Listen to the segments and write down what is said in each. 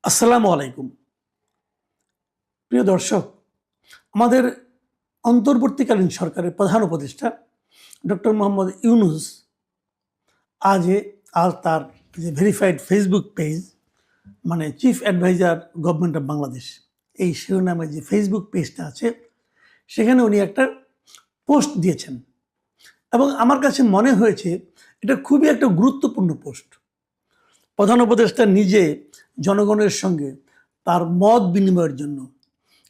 আসসালামু আলাইকুম। প্রিয় দর্শক, আমাদের অন্তর্বর্তীকালীন সরকারের প্রধান উপদেষ্টা ডক্টর মোহাম্মদ ইউনূস আজ তার যে ভেরিফাইড ফেসবুক পেজ, মানে chief adviser government of Bangladesh, এই শিরোনামে যে ফেসবুক পেজটা আছে, সেখানে উনি একটা পোস্ট দিয়েছেন এবং আমার কাছে মনে হয়েছে এটা খুবই একটা গুরুত্বপূর্ণ পোস্ট। প্রধান উপদেষ্টা নিজে জনগণের সঙ্গে তার মত বিনিময়ের জন্য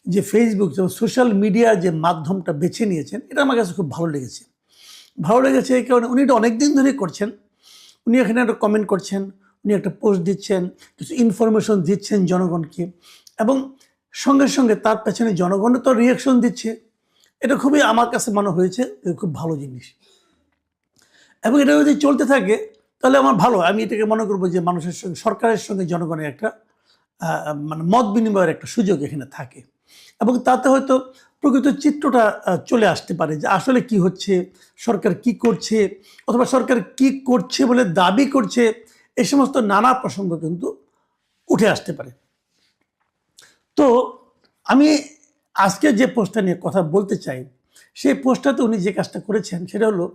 যে ফেসবুক সোশ্যাল মিডিয়ার যে মাধ্যমটা বেছে নিয়েছেন, এটা আমার কাছে খুব ভালো লেগেছে এই কারণে উনি এটা অনেকদিন ধরেই করছেন। উনি এখানে একটা কমেন্ট করছেন, উনি একটা পোস্ট দিচ্ছেন, কিছু ইনফরমেশন দিচ্ছেন জনগণকে, এবং সঙ্গে সঙ্গে তার পেছনে জনগণও তো রিয়াকশন দিচ্ছে। এটা খুবই আমার কাছে মনে হয়েছে খুব ভালো জিনিস, এবং এটা যদি চলতে থাকে তাহলে আমার ভালো। আমি এটাকে মনে করবো যে মানুষের সঙ্গে, সরকারের সঙ্গে জনগণের একটা মানে মত বিনিময়ের একটা সুযোগ এখানে থাকে, এবং তাতে হয়তো প্রকৃত চিত্রটা চলে আসতে পারে যে আসলে কি হচ্ছে, সরকার কি করছে, অথবা সরকার কি করছে বলে দাবি করছে। এই সমস্ত নানা প্রসঙ্গ কিন্তু উঠে আসতে পারে। তো আমি আজকে যে পোস্টটা নিয়ে কথা বলতে চাই, সেই পোস্টটাতে উনি যে কাজটা করেছেন সেটা হলো,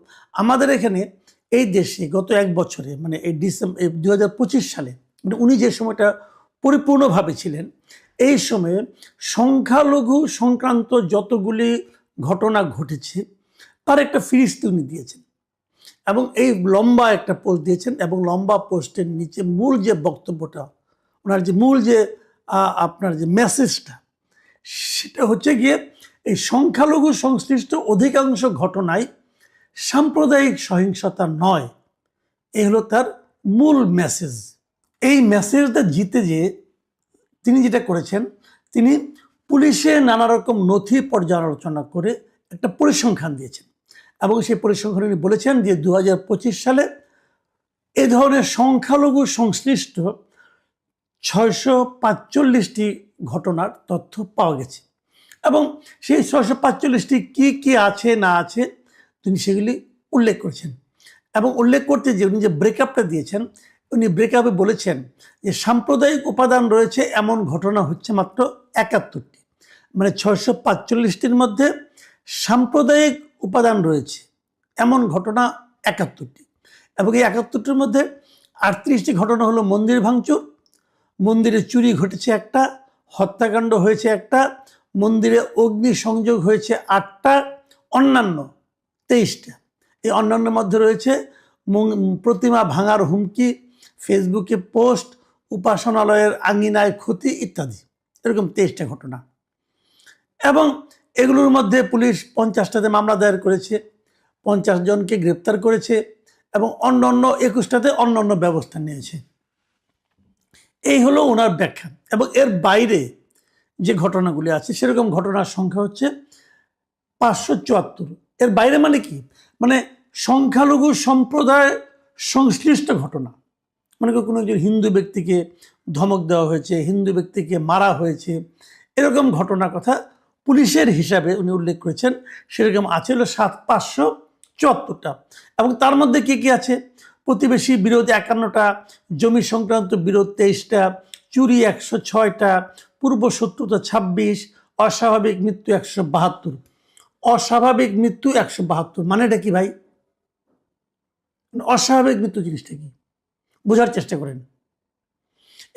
আমাদের এখানে এই দেশে গত এক বছরে, মানে এই ডিসেম্বর 2025 সালে, মানে উনি যে সময়টা পরিপূর্ণভাবে ছিলেন, এই সময়ে সংখ্যালঘু সংক্রান্ত যতগুলি ঘটনা ঘটেছে তার একটা ফিরিস্তি উনি দিয়েছেন, এবং এই লম্বা একটা পোস্ট দিয়েছেন। এবং লম্বা পোস্টের নিচে মূল যে বক্তব্যটা, ওনার যে মূল যে আপনার যে মেসেজটা, সেটা হচ্ছে গিয়ে এই সংখ্যালঘু সংশ্লিষ্ট অধিকাংশ ঘটনায় সাম্প্রদায়িক সহিংসতা নয়, এই হলো তার মূল মেসেজ। এই মেসেজটা জিতে যে তিনি যেটা করেছেন, তিনি পুলিশে নানা রকম নথি পর্যালোচনা করে একটা পরিসংখ্যান দিয়েছেন, এবং সেই পরিসংখ্যান উনি বলেছেন যে 2025 সালে এ ধরনের সংখ্যালঘু সংশ্লিষ্ট 645টি ঘটনার তথ্য পাওয়া গেছে, এবং সেই 645টি কি কি আছে না আছে তিনি সেগুলি উল্লেখ করেছেন। এবং উল্লেখ করতে যে উনি যে ব্রেকআপটা দিয়েছেন, উনি ব্রেকআপে বলেছেন যে সাম্প্রদায়িক উপাদান রয়েছে এমন ঘটনা হচ্ছে মাত্র 71টি, মানে 645টির মধ্যে সাম্প্রদায়িক উপাদান রয়েছে এমন ঘটনা 71টি, এবং এই 71টির মধ্যে 38টি ঘটনা হলো মন্দির ভাঙচুর, মন্দিরে চুরি ঘটেছে একটা, হত্যাকাণ্ড হয়েছে একটা, মন্দিরে অগ্নি সংযোগ হয়েছে 8টা, অন্যান্য 23টা। এই অন্যান্যের মধ্যে রয়েছে প্রতিমা ভাঙার হুমকি, ফেসবুকে পোস্ট, উপাসনালয়ের আঙিনায় ক্ষতি ইত্যাদি, এরকম 23টা ঘটনা। এবং এগুলোর মধ্যে পুলিশ 50টাতে মামলা দায়ের করেছে, 50 জনকে গ্রেপ্তার করেছে, এবং অন্যান্য 21টাতে অন্যান্য ব্যবস্থা নিয়েছে। এই হলো ওনার ব্যাখ্যা। এবং এর বাইরে যে ঘটনাগুলি আছে, সেরকম ঘটনার সংখ্যা হচ্ছে 574। এর বাইরে মানে কি, মানে সংখ্যালঘু সম্প্রদায় সংশ্লিষ্ট ঘটনা, মানে কোনো একজন হিন্দু ব্যক্তিকে ধমক দেওয়া হয়েছে, হিন্দু ব্যক্তিকে মারা হয়েছে, এরকম ঘটনার কথা পুলিশের হিসাবে উনি উল্লেখ করেছেন, সেরকম আছে হলো 574টা। এবং তার মধ্যে কি কি আছে, প্রতিবেশী বিরোধ 51টা, জমি সংক্রান্ত বিরোধ 23টা, চুরি 106টা, পূর্ব শত্রুতা 26, অস্বাভাবিক মৃত্যু 172। অস্বাভাবিক মৃত্যু 172 মানে এটা কি ভাই? অস্বাভাবিক মৃত্যু জিনিসটা কি বোঝার চেষ্টা করেন।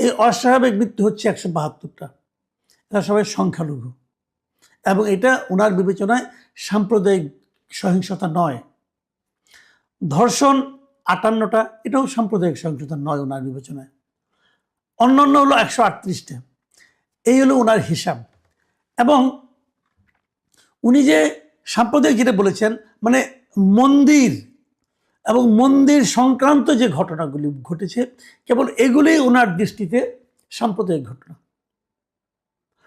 এই অস্বাভাবিক মৃত্যু হচ্ছে 172টা, এরা সবাই সংখ্যালঘু, এবং এটা ওনার বিবেচনায় সাম্প্রদায়িক সহিংসতা নয়। ধর্ষণ 58টা, এটাও সাম্প্রদায়িক সহিংসতা নয় ওনার বিবেচনায়। অন্যান্য হলো 138টা। এই হলো ওনার হিসাব। এবং উনি যে সাম্প্রদায়িক যেটা বলেছেন, মানে মন্দির এবং মন্দির সংক্রান্ত যে ঘটনাগুলি ঘটেছে, কেবল এগুলোই ওনার দৃষ্টিতে সাম্প্রদায়িক ঘটনা।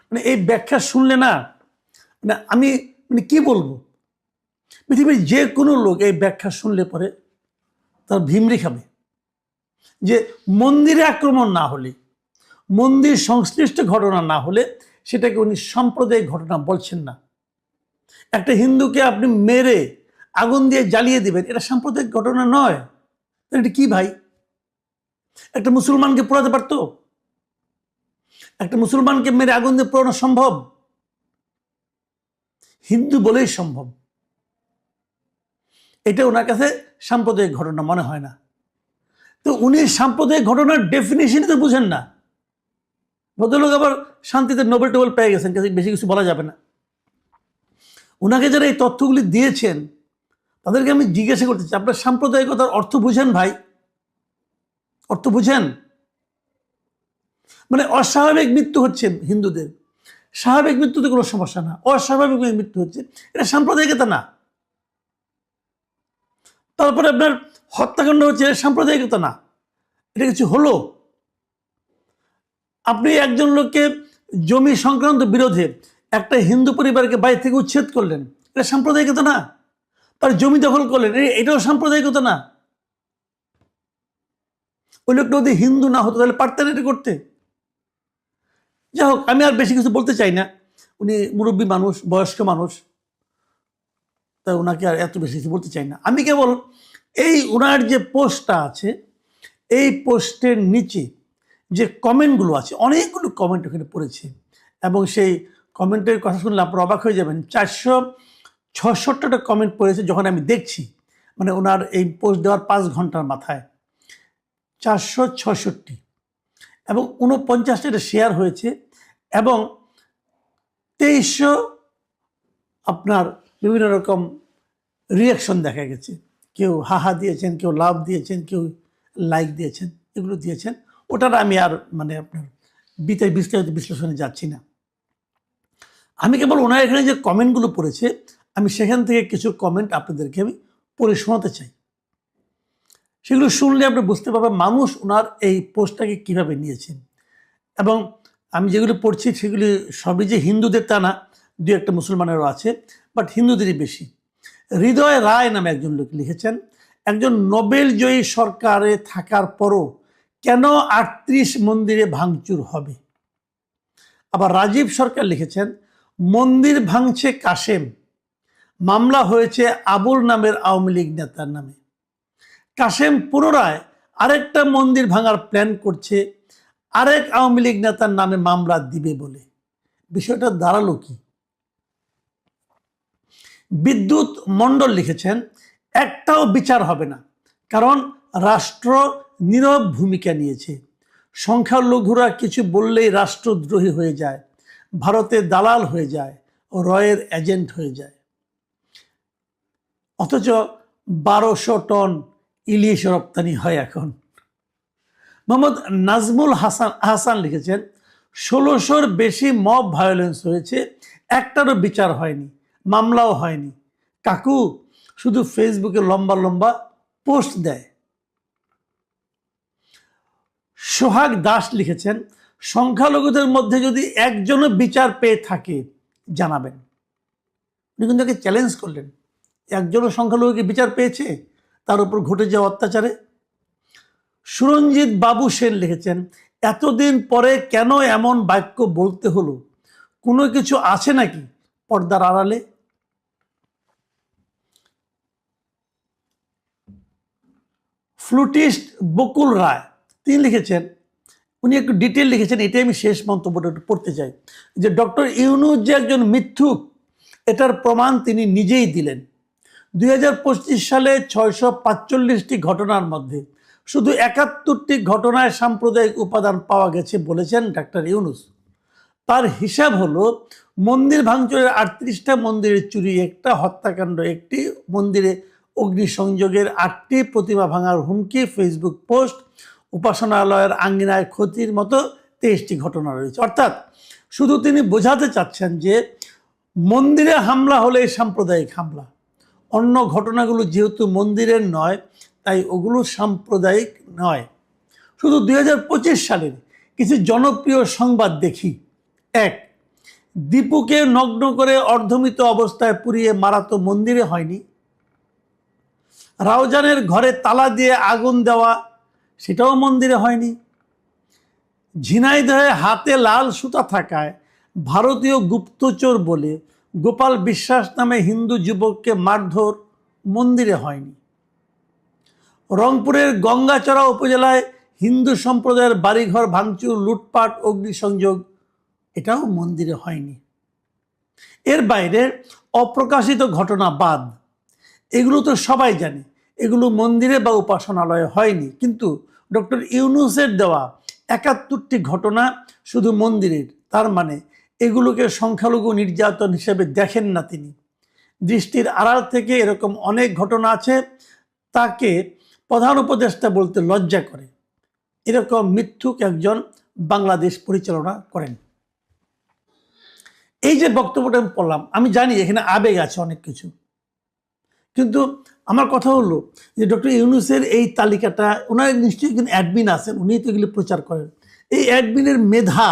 মানে এই ব্যাখ্যা শুনলে না, মানে আমি মানে কি বলবো, পৃথিবীর যে কোনো লোক এই ব্যাখ্যা শুনলে পরে তার ভিমরি খাবে। যে মন্দিরে আক্রমণ না হলে, মন্দির সংশ্লিষ্ট ঘটনা না হলে, সেটাকে উনি সাম্প্রদায়িক ঘটনা বলছেন না। একটা হিন্দুকে আপনি মেরে আগুন দিয়ে জ্বালিয়ে দিবেন, এটা সাম্প্রদায়িক ঘটনা নয়। এটা কি ভাই? একটা মুসলমানকে পোড়াতে পারতো? একটা মুসলমানকে মেরে আগুন দিয়ে পোড়ানো সম্ভব? হিন্দু বলেই সম্ভব। এটা ওনার কাছে সাম্প্রদায়িক ঘটনা মনে হয় না। তো উনি সাম্প্রদায়িক ঘটনার ডেফিনিশনই তো বুঝেন না। ভদ্রলোক আবার শান্তিতে নোবেল টোবেল পেয়ে গেছেন, বেশি কিছু বলা যাবে না। ওনাকে যারা এই তথ্যগুলি দিয়েছেন তাদেরকে আমি জিজ্ঞাসা করতে চাই, আপনার সাম্প্রদায়িকতার অর্থ বুঝেন ভাই? অর্থ বুঝেন? মানে অস্বাভাবিক মৃত্যু হচ্ছে হিন্দুদের, স্বাভাবিক মৃত্যুতে কোনো সমস্যা না, অস্বাভাবিক মৃত্যু হচ্ছে, এটা সাম্প্রদায়িকতা না। তারপরে আপনার হত্যাকাণ্ড হচ্ছে, সাম্প্রদায়িকতা না, এটা কিছু হলো। আপনি একজন লোককে জমি সংক্রান্ত বিরোধে একটা হিন্দু পরিবারকে বাড়ি থেকে উচ্ছেদ করলেন, এটা সাম্প্রদায়িকতা না? তার জমি দখল করলেন, এটাও সাম্প্রদায়িকতা না? ওই লোকটা যদি হিন্দু না হতো তাহলে পারতেন এটা করতে? যাই হোক, আমি আর বেশি কিছু বলতে চাই না। উনি মুরব্বী মানুষ, বয়স্ক মানুষ, তাই ওনাকে আর এত বেশি কিছু বলতে চাই না। আমি কেবল এই ওনার যে পোস্টটা আছে, এই পোস্টের নিচে যে কমেন্টগুলো আছে, অনেকগুলো কমেন্ট ওখানে পড়েছে, এবং সেই কমেন্টের কথা শুনলে আপনারা অবাক হয়ে যাবেন। 466টা কমেন্ট পড়েছে যখন আমি দেখছি, মানে ওনার এই পোস্ট দেওয়ার 5 ঘন্টার মাথায় 466, এবং 49টা শেয়ার হয়েছে, এবং 2300 আপনার বিভিন্ন রকম রিয়াকশন দেখা গেছে। কেউ হাহা দিয়েছেন, কেউ লাভ দিয়েছেন, কেউ লাইক দিয়েছেন, এগুলো দিয়েছেন। ওটার আমি আর মানে আপনার বিস্তারিত বিশ্লেষণে যাচ্ছি না। আমি কেবল ওনার এখানে যে কমেন্টগুলো পড়েছে, আমি সেখান থেকে কিছু কমেন্ট আপনাদেরকে আমি পড়ে শোনাতে চাই। সেগুলো শুনলে আপনি বুঝতে পারবেন মানুষ ওনার এই পোস্টটাকে কীভাবে নিয়েছেন। এবং আমি যেগুলো পড়ছি সেগুলি সবই যে হিন্দুদের তা না, 2-1টা মুসলমানেরও আছে, বাট হিন্দুদেরই বেশি। হৃদয় রায় নামে একজন লোক লিখেছেন, একজন নোবেল জয়ী সরকারে থাকার পরও কেন 38 মন্দিরে ভাঙচুর হবে। আবার রাজীব সরকার লিখেছেন, মন্দির ভাঙছে কাশেম, মামলা হয়েছে আবুল নামের আওয়ামী লীগ নেতার নামে। কাশেম পুনরায় আরেকটা মন্দির ভাঙার প্ল্যান করছে আরেক আওয়ামী লীগ নেতার নামে মামলা দিবে বলে। বিষয়টা দাঁড়ালো কি? বিদ্যুৎ মণ্ডল লিখেছেন, একটাও বিচার হবে না, কারণ রাষ্ট্র নীরব ভূমিকা নিয়েছে। সংখ্যালঘুরা কিছু বললেই রাষ্ট্রদ্রোহী হয়ে যায়, ভারতে দালাল হয়ে যায়, ও রয়ের এজেন্ট হয়ে যায়। অথচ 1200 টন ইলিশ রপ্তানি হয় এখন। মোহাম্মদ নাজমুল হাসান লিখেছেন, 1600-র বেশি মব ভায়োলেন্স হয়েছে, একটারও বিচার হয়নি, মামলাও হয়নি। কাকু শুধু ফেসবুকে লম্বা লম্বা পোস্ট দেয়। সোহাগ দাস লিখেছেন, সংখ্যালঘুদের মধ্যে যদি একজনও বিচার পেয়ে থাকে জানাবেন। উনি কিন্তু চ্যালেঞ্জ করলেন, একজনও সংখ্যালঘুকে বিচার পেয়েছে তার উপর ঘটে যাওয়া অত্যাচারে। সুরঞ্জিত বাবু সেন লিখেছেন, এতদিন পরে কেন এমন বাক্য বলতে হলো, কোনো কিছু আছে নাকি পর্দার আড়ালে। ফ্লুটিস্ট বকুল রায় তিনি লিখেছেন, উনি একটু ডিটেল লিখেছেন, এটাই আমি শেষ মন্তব্যটা একটু পড়তে চাই, যে ডক্টর ইউনূস যে একজন মিথ্যুক এটার প্রমাণ তিনি নিজেই দিলেন। 2025 সালে 645টি ঘটনার মধ্যে শুধু 71টি ঘটনায় সাম্প্রদায়িক উপাদান পাওয়া গেছে বলেছেন ডাক্তার ইউনূস। তার হিসাব হলো, মন্দির ভাঙচুরের 38টা মন্দিরের চুরি 1টা, হত্যাকাণ্ড 1টি, মন্দিরে অগ্নিসংযোগের 8টি, প্রতিমা ভাঙার হুমকি, ফেসবুক পোস্ট, উপাসনালয়ের আঙ্গিনায় ক্ষতির মতো 23টি ঘটনা রয়েছে। অর্থাৎ শুধু তিনি বোঝাতে চাচ্ছেন যে মন্দিরে হামলা হলে সাম্প্রদায়িক হামলা, অন্য ঘটনাগুলো যেহেতু মন্দিরের নয় তাই ওগুলো সাম্প্রদায়িক নয়। শুধু 2025 সালের কিছু জনপ্রিয় সংবাদ দেখি। 1, দীপুকে নগ্ন করে অর্ধমৃত অবস্থায় পুড়িয়ে মারা তো মন্দিরে হয়নি। রাউজানের ঘরে তালা দিয়ে আগুন দেওয়া, সেটাও মন্দিরে হয়নি। ঝিনাইদহে হাতে লাল সুতা থাকায় ভারতীয় গুপ্তচর বলে গোপাল বিশ্বাস নামে হিন্দু যুবককে মারধর, মন্দিরে হয়নি। রংপুরের গঙ্গাচড়া উপজেলায় হিন্দু সম্প্রদায়ের বাড়িঘর ভাঙচুর, লুটপাট, অগ্নিসংযোগ, এটাও মন্দিরে হয়নি। এর বাইরে অপ্রকাশিত ঘটনা বাদ, এগুলো তো সবাই জানে, এগুলো মন্দিরে বা উপাসনালয়ে হয়নি। কিন্তু ডক্টর ইউনূসের দেওয়া ৭১টি ঘটনা শুধু মন্দিরের, তার মানে এগুলোকে সংখ্যালঘু নির্যাতন হিসেবে দেখেন না তিনি। দৃষ্টির আড়াল থেকে এরকম অনেক ঘটনা আছে, তাকে প্রধান উপদেষ্টা বলতে লজ্জা করে। এরকম মিথ্যুক একজন বাংলাদেশ পরিচালনা করেন। এই যে বক্তব্যটা আমি পড়লাম, আমি জানি এখানে আবেগ আছে অনেক কিছু, কিন্তু আমার কথা হলো যে ডক্টর ইউনূসের এই তালিকাটা, ওনার নিশ্চয়ই কিন্তু অ্যাডমিন আছেন, উনি তো এগুলো প্রচার করেন। এই অ্যাডমিনের মেধা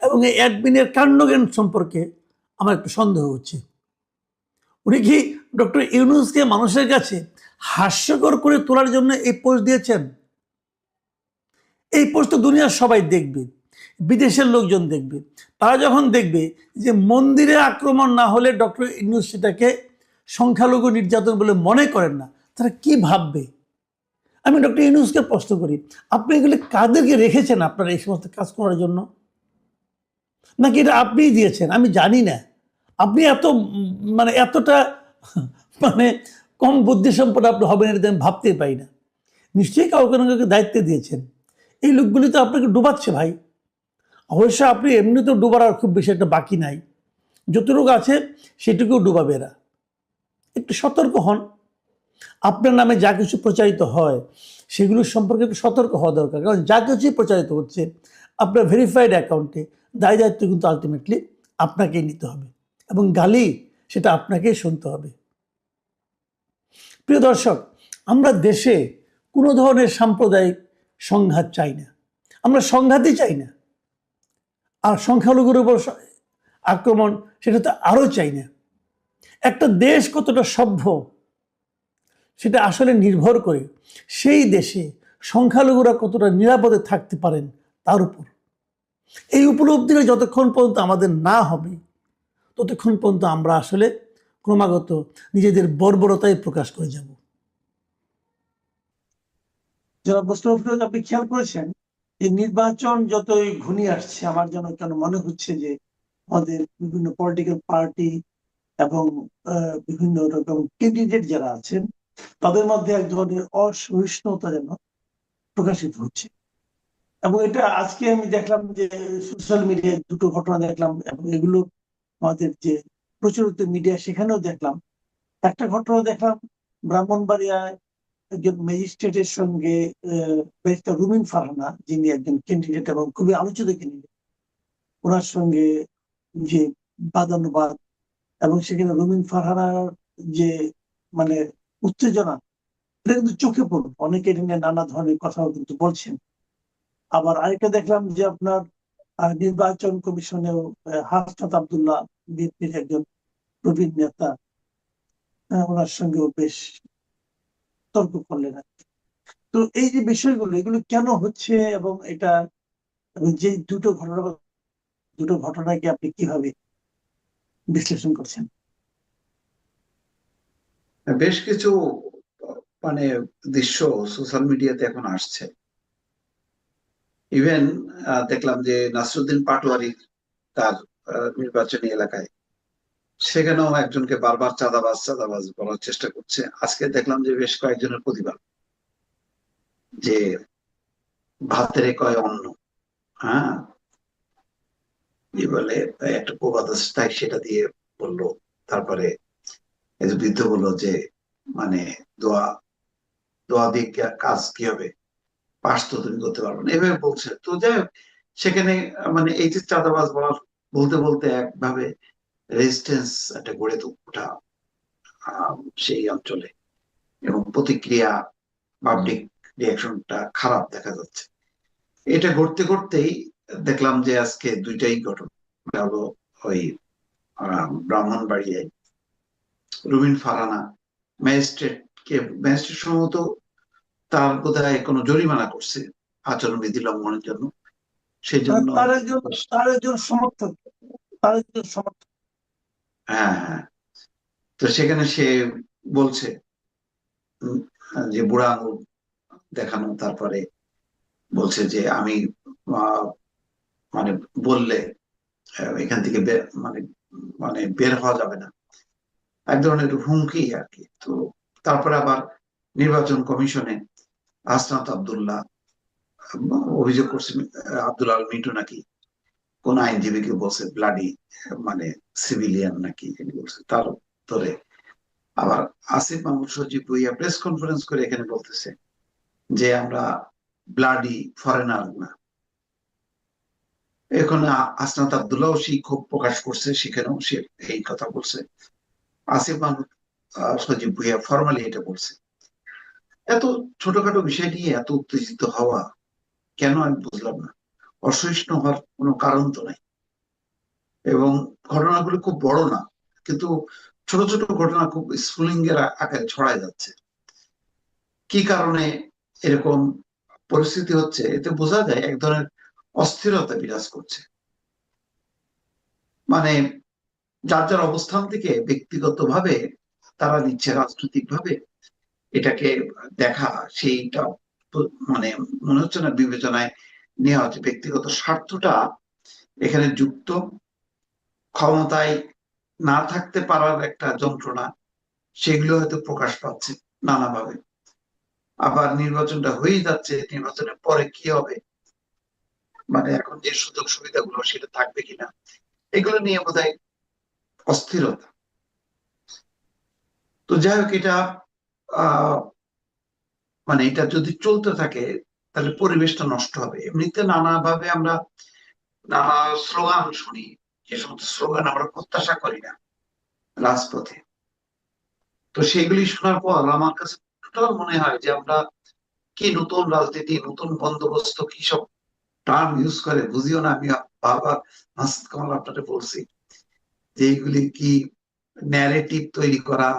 এবং এই অ্যাডমিনের কাণ্ডজ্ঞান সম্পর্কে আমার একটু সন্দেহ হচ্ছে। উনি কি ডক্টর ইউনূসকে মানুষের কাছে হাস্যকর করে তোলার জন্য এই পোস্ট দিয়েছেন? এই পোস্ট তো দুনিয়ার সবাই দেখবে, বিদেশের লোকজন দেখবে। তারা যখন দেখবে যে মন্দিরে আক্রমণ না হলে ডক্টর ইউনূস সেটাকে সংখ্যালঘু নির্যাতন বলে মনে করেন না, তারা কি ভাববে? আমি ডক্টর ইউনূসকে প্রশ্ন করি, আপনি এগুলো কাদেরকে রেখেছেন আপনারা এই সমস্ত কাজ করার জন্য? নাকি এটা আপনিই দিয়েছেন? আমি জানি না। আপনি এত মানে এতটা মানে কম বুদ্ধি সম্পন্ন আপনি হবেন এটা আমি ভাবতেই পারি না। নিশ্চয়ই কাউকে না কাউকে দায়িত্ব দিয়েছেন। এই লোকগুলি তো আপনাকে ডুবাচ্ছে ভাই। অবশ্য আপনি এমনি তো ডুবার আর খুব বেশি একটা বাকি নাই, যতটুকু আছে সেটুকুও ডুবাবে এরা। একটু সতর্ক হন। আপনার নামে যা কিছু প্রচারিত হয় সেগুলোর সম্পর্কে একটু সতর্ক হওয়া দরকার, কারণ যা কিছুই প্রচারিত হচ্ছে আপনার ভেরিফাইড অ্যাকাউন্টে দায় দায়িত্ব কিন্তু আলটিমেটলি আপনাকেই নিতে হবে, এবং গালি সেটা আপনাকেই শুনতে হবে। প্রিয় দর্শক, আমরা দেশে কোনো ধরনের সাম্প্রদায়িক সংঘাত চাই না, আমরা সংঘাতই চাই না। আর সংখ্যালঘুর উপর আক্রমণ সেটা তো আরও চাই না। একটা দেশ কতটা সভ্য সেটা আসলে নির্ভর করে সেই দেশে সংখ্যালঘুরা কতটা নিরাপদে থাকতে পারেন তার উপর। এই উপলব্ধিটা যতক্ষণ পর্যন্ত আমাদের না হবে ততক্ষণ পর্যন্ত আমরা আসলে ক্রমাগত নিজেদের বর্বরতায় প্রকাশ করে যাব। যারা প্রশ্ন আপনি খেয়াল করেছেন যে নির্বাচন যতই ঘনিয়ে আসছে, আমার যেন কেন মনে হচ্ছে যে আমাদের বিভিন্ন পলিটিক্যাল পার্টি এবং বিভিন্ন রকম ক্যান্ডিডেট যারা আছেন তাদের মধ্যে এক ধরনের অসহিষ্ণুতা যেন প্রকাশিত হচ্ছে। এবং এটা আজকে আমি দেখলাম যে সোশ্যাল মিডিয়ায় দুটো ঘটনা দেখলাম, এবং এগুলো আমাদের যে প্রচলিত মিডিয়া সেখানেও দেখলাম। একটা ঘটনা দেখলাম ব্রাহ্মণবাড়িয়ায় একজন ম্যাজিস্ট্রেটের সঙ্গে ব্যারিস্টার রুমিন ফারহানা, যিনি একজন ক্যান্ডিডেট এবং খুবই আলোচিত ক্যান্ডিডেট, ওনার সঙ্গে যে বাদানুবাদ, এবং সেখানে রুমিন ফারহানার যে মানে উত্তেজনা, এটা কিন্তু চোখে পড়ল। অনেকে এটা নিয়ে নানা ধরনের কথাও কিন্তু বলছেন। আবার আরেকটা দেখলাম যে আপনার নির্বাচন কমিশনেও হাসনাত আব্দুল্লাহ, বিএনপির একজন প্রবীণ নেতা, ওনার সঙ্গেও বেশ তর্ক করলেন। তো এই যে বিষয়গুলো, এগুলো কেন হচ্ছে এবং এটা যে দুটো ঘটনাকে আপনি কিভাবে বিশ্লেষণ করছেন? বেশ কিছু মানে দৃশ্য সোশ্যাল মিডিয়াতে এখন আসছে। ইভেন দেখলাম যে নাসরুদ্দিন পাটোয়ারি তার নির্বাচনী এলাকায়, সেখানেও একজনকে বারবার চাঁদাবাজ চাঁদাবাজ বলার চেষ্টা করছে। আজকে দেখলাম যে বেশ কয়েকজনের প্রতিবাদ, যে ভাতের কয় অন্ন, হ্যাঁ কি বলে একটা প্রবাদ আছে, তাই সেটা দিয়ে বললো। তারপরে এই যে বৃদ্ধ বললো যে মানে দোয়া দোয়া দিয়ে কাজ কি হবে, পাস তো তুমি করতে পারবে না, এভাবে বলছে। তো যাই হোক, সেখানে মানে এই যে চাঁদাবাজ বলার বলতে বলতে একভাবে রেজিস্ট্যান্স একটা গড়ে ওঠা সেই অঞ্চলে, এবং প্রতিক্রিয়া পাবলিক রিয়াকশনটা খারাপ দেখা যাচ্ছে। এটা ঘটতে ঘটতেই দেখলাম যে আজকে দুইটাই ঘটনা হলো। ওই ব্রাহ্মণবাড়িয়ায় রুমিন ফারহানা ম্যাজিস্ট্রেট সম্ভবত তার বোধহয় কোনো জরিমানা করছে আচরণবিধি লঙ্ঘনের জন্য, সেই জন্য তার একজন সমর্থক। হ্যাঁ হ্যাঁ, তো সেখানে সে বলছে যে বুড়া আঙুল দেখানো, তারপরে বলছে যে আমি মানে বললে এখান থেকে মানে মানে বের হওয়া যাবে না, এক ধরনের হুমকি আর কি। তো তারপরে আবার নির্বাচন কমিশনে হাসনাত আব্দুল্লাহ অভিযোগ করছে, আব্দুল আল মিন্টু নাকি কোন আইনজীবীকে বলছে ব্লাডি, মানে সিভিলিয়ান নাকি বলছে, তার ধরে আবার আসিফ মাহমুদ সজীব ভুইয়া প্রেস কনফারেন্স করে এখানে বলতেছে যে আমরা ব্লাডি ফরেনার না। এখন আসনাত আব্দুল্লাহ সেই ক্ষোভ প্রকাশ করছে, সেখানেও সে এই কথা বলছে। আসিফ মাহমুদ সজীব ভুইয়া ফর্মালি এটা বলছে। এত ছোটখাটো বিষয় নিয়ে এত উত্তেজিত হওয়া কেন আমি বুঝলাম না। অসহিষ্ণু হওয়ার কোনো কারণ তো নাই, এবং ঘটনাগুলো খুব বড় না, কিন্তু ছোট ছোট ঘটনা খুব স্ফুলিঙ্গের আকারে ছড়ায় যাচ্ছে। কি কারণে এরকম পরিস্থিতি হচ্ছে এতে বোঝা যায় এক ধরনের অস্থিরতা বিরাজ করছে। মানে যার যার অবস্থান থেকে ব্যক্তিগতভাবে তারা নিচ্ছে রাজনৈতিক ভাবে এটাকে দেখা, সেইটা মানে মনে হচ্ছে না বিবেচনায় নেওয়া হচ্ছে। ব্যক্তিগত স্বার্থটা এখানে যুক্ত, ক্ষমতায় না থাকতে পারার একটা যন্ত্রণা, সেগুলো হয়তো প্রকাশ পাচ্ছে নানাভাবে। আবার নির্বাচনটা হয়েই যাচ্ছে, নির্বাচনের পরে কি হবে, মানে এখন যে সুযোগ সুবিধাগুলো সেটা থাকবে কিনা, এগুলো নিয়ে বোধহয় অস্থিরতা। তো যাই হোক, এটা আহ মানে এটা যদি চলতে থাকে তাহলে পরিবেশটা নষ্ট হবে। এমনিতে নানাভাবে আমরা নানা স্লোগান শুনি, যে সমস্ত স্লোগান আমরা প্রত্যাশা করি না রাজপথে। তো সেগুলি শোনার পর আমার কাছে টোটাল মনে হয় যে আমরা কি নতুন রাজনীতি, নতুন বন্দোবস্ত, কি সব টার্ম ইউজ করে বুঝিও না। আমি বারবার মাসুদ কামাল আপনাকে বলছি যে এইগুলি কি ন্যারেটিভ তৈরি করা,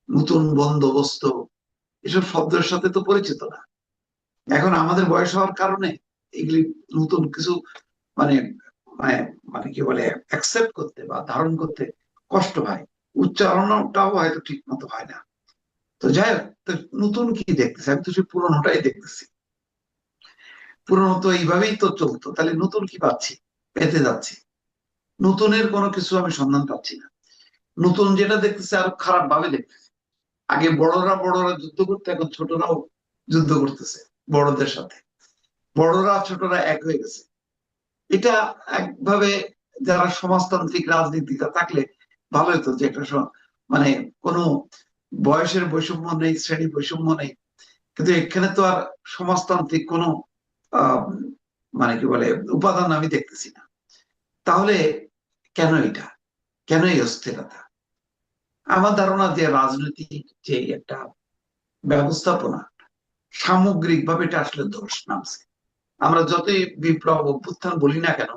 নতুন বন্দোবস্ত, এসব শব্দের সাথে তো পরিচিত না। এখন আমাদের বয়স হওয়ার কারণে এগুলি নতুন কিছু মানে মানে মানে কি বলে অ্যাকসেপ্ট করতে বা ধারণ করতে কষ্ট হয়, উচ্চারণটাও হয়তো ঠিক মতো হয় না। তো যাই হোক, তো নতুন কি দেখতেছি, আমি তো সেই পুরোনোটাই দেখতেছি। পুরোনো তো এইভাবেই তো চলতো, তাহলে নতুন কি পাচ্ছি, পেতে যাচ্ছি। নতুনের কোনো কিছু আমি সন্ধান পাচ্ছি না। নতুন যেটা দেখতেছি আরো খারাপ ভাবে দেখতেছি। আগে বড়রা বড়রা যুদ্ধ করতে, এখন ছোটরাও যুদ্ধ করতেছে বড়দের সাথে। বড়রা ছোটরা এক হয়ে গেছে। এটা একভাবে যারা সমাজতান্ত্রিক রাজনীতিটা থাকলে ভালো হতো, যে একটা মানে কোনো বয়সের বৈষম্য নেই, শ্রেণী বৈষম্য নেই। কিন্তু এখানে তো আর সমাজতান্ত্রিক কোনো আহ মানে কি বলে উপাদান আমি দেখতেছি না। তাহলে কেন এটা, কেন এই অস্থিরতা? আমার ধারণা যে রাজনৈতিক যে একটা ব্যবস্থাপনা সামগ্রিকভাবে এটা আসলে ধস নামছে। আমরা যতই বিপ্লব অভ্যুত্থান বলি না কেন,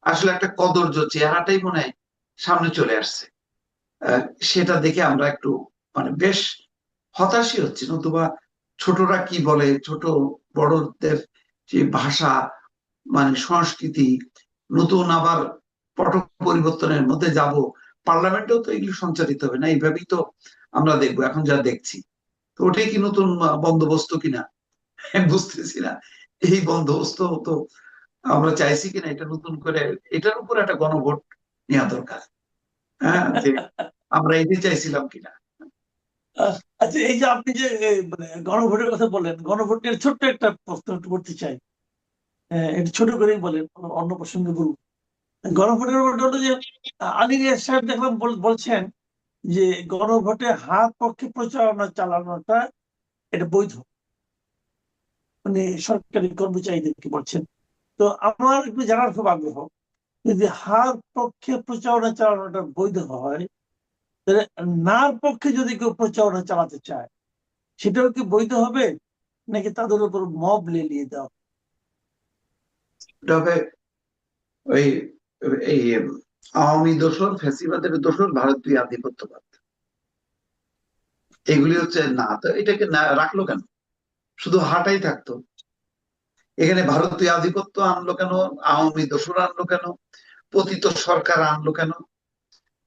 আসলে একটা কদর্য চেহারাটাই মনে হয় সামনে চলে আসছে। সেটা দেখে আমরা একটু মানে বেশ হতাশই হচ্ছি। নতুবা ছোটরা কি বলে, ছোট বড়দের যে ভাষা, মানে সংস্কৃতি, নতুন আবার পট পরিবর্তনের মধ্যে যাব, পার্লামেন্টেও তো এগুলো সঞ্চালিত হবে না, এইভাবেই তো আমরা দেখবো এখন যা দেখছি। তো ওটাই কি নতুন বন্দোবস্ত কিনা আমি বুঝতেছি না। এই বন্দোবস্ত তো আমরা চাইছি কিনা, এটা নতুন করে এটার উপর একটা গণভোট নেওয়া দরকার। হ্যাঁ, যে আমরা এটাই চাইছিলাম কিনা। আচ্ছা, এই যে আপনি যে মানে গণভোটের কথা বললেন, গণভোট নিয়ে ছোট্ট একটা প্রশ্ন একটু করতে চাই। একটু ছোট করেই বলেন, অন্য প্রসঙ্গে বলুন। গণভোটের ব্যাপারটা হলো যে আলী রিয়াজ সাহেব দেখলাম বলছেন যে গণভোটে হাত পক্ষে প্রচারণা চালানোটা এটা বৈধ, মানে সরকারি কর্মচারীদেরকে বলছেন। তো আমার একটু জানার খুব আগ্রহ, যদি হাত পক্ষে প্রচারণা চালানোটা বৈধ হয়, তাহলে নার পক্ষে যদি কেউ প্রচারণা চালাতে চায় সেটাও কি বৈধ হবে, নাকি তাদের উপর মব লেলিয়ে দেওয়া? তবে ওই এই আওয়ামী দোসর, ফ্যাসিবাদের দোসর, ভারতীয় আধিপত্যবাদ, এগুলি হচ্ছে না। তো এটাকে না রাখলো কেন? শুধু হাটাই থাকতো। এখানে ভারতীয় আধিপত্য আনলো কেন? আওয়ামী দোসর আনলো কেন? পতিত সরকার আনলো কেন?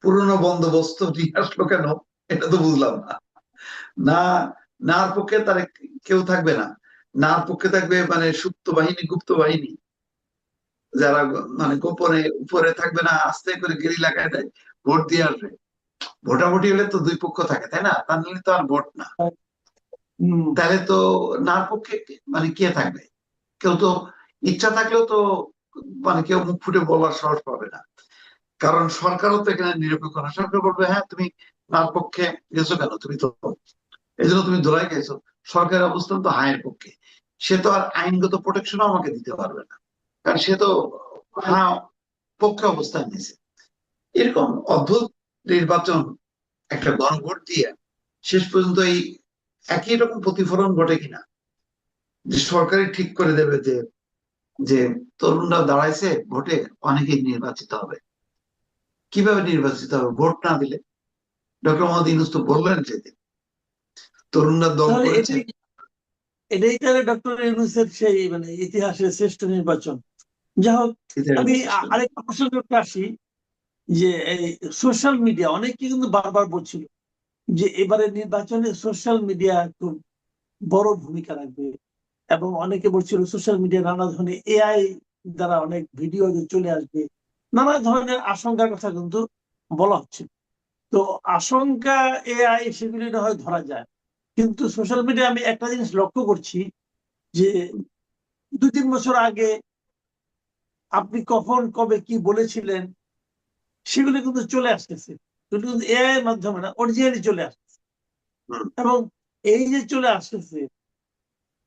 পুরনো বন্দোবস্ত নিয়ে আসলো কেন? এটা তো বুঝলাম না। না, নার পক্ষে তার কেউ থাকবে না। নার পক্ষে থাকবে মানে সুপ্ত বাহিনী, গুপ্ত বাহিনী। যারা মানে গোপনে উপরে থাকবে না, আস্তে করে গেরিলা কায়দায় ভোট দিয়ে আসবে। ভোটাভুটি হলে তো দুই পক্ষ থাকে, তাই না? তা নিলে তো আর ভোট না। হুম। তাহলে তো না পক্ষে মানে কে থাকবে? কেউ তো, ইচ্ছা থাকলেও তো মানে কেউ মুখ ফুটে বলার সাহস পাবে না। কারণ সরকারও তো এখানে নিরপেক্ষ না। সরকার বলবে, হ্যাঁ তুমি নার পক্ষে গেছো কেন, তুমি তো এই জন্য তুমি ধরাই গেছো। সরকারের অবস্থান তো হায়ের পক্ষে। সে তো আর আইনগত প্রোটেকশনও আমাকে দিতে পারবে না, কারণ সে তো হ্যাঁ পক্ষে অবস্থান নিয়েছে। এরকম অদ্ভুত নির্বাচন, একটা গণভোট দিয়ে শেষ পর্যন্ত এই একই রকম প্রতিফলন ঘটে কিনা, যে সরকারই ঠিক করে দেবে যে যে তরুণরা দাঁড়াইছে ভোটে, অনেকেই নির্বাচিত হবে। কিভাবে নির্বাচিত হবে ভোট না দিলে? ডক্টর মোহাম্মদ ইউনূস তো বললেন সেদিন, তরুণরা দল তাহলে করেছে। এটাই তাহলে ডক্টর ইউনূসের সেই মানে ইতিহাসের শ্রেষ্ঠ নির্বাচন। যাই হোক, আমি আরেকটা প্রসঙ্গে একটু আসি, যে এই সোশ্যাল মিডিয়া অনেকে কিন্তু বারবার বলছিল যে এবারে নির্বাচনে সোশ্যাল মিডিয়া খুব বড় ভূমিকা রাখবে, এবং অনেকে বলছিল সোশ্যাল মিডিয়া নানা ধরনের এআই দ্বারা অনেক ভিডিও চলে আসবে, নানা ধরনের আশঙ্কার কথা কিন্তু বলা হচ্ছে। তো আশঙ্কা এআই সেগুলি না হয় ধরা যায়, কিন্তু সোশ্যাল মিডিয়া আমি একটা জিনিস লক্ষ্য করছি, যে 2-3 বছর আগে আপনি কখন কবে কি বলেছিলেন সেগুলো কিন্তু চলে আসতেছে, সেগুলো কিন্তু এআই এর মাধ্যমে না, অরিজিনালি চলে আসতেছে। এবং এই যে চলে আসতেছে,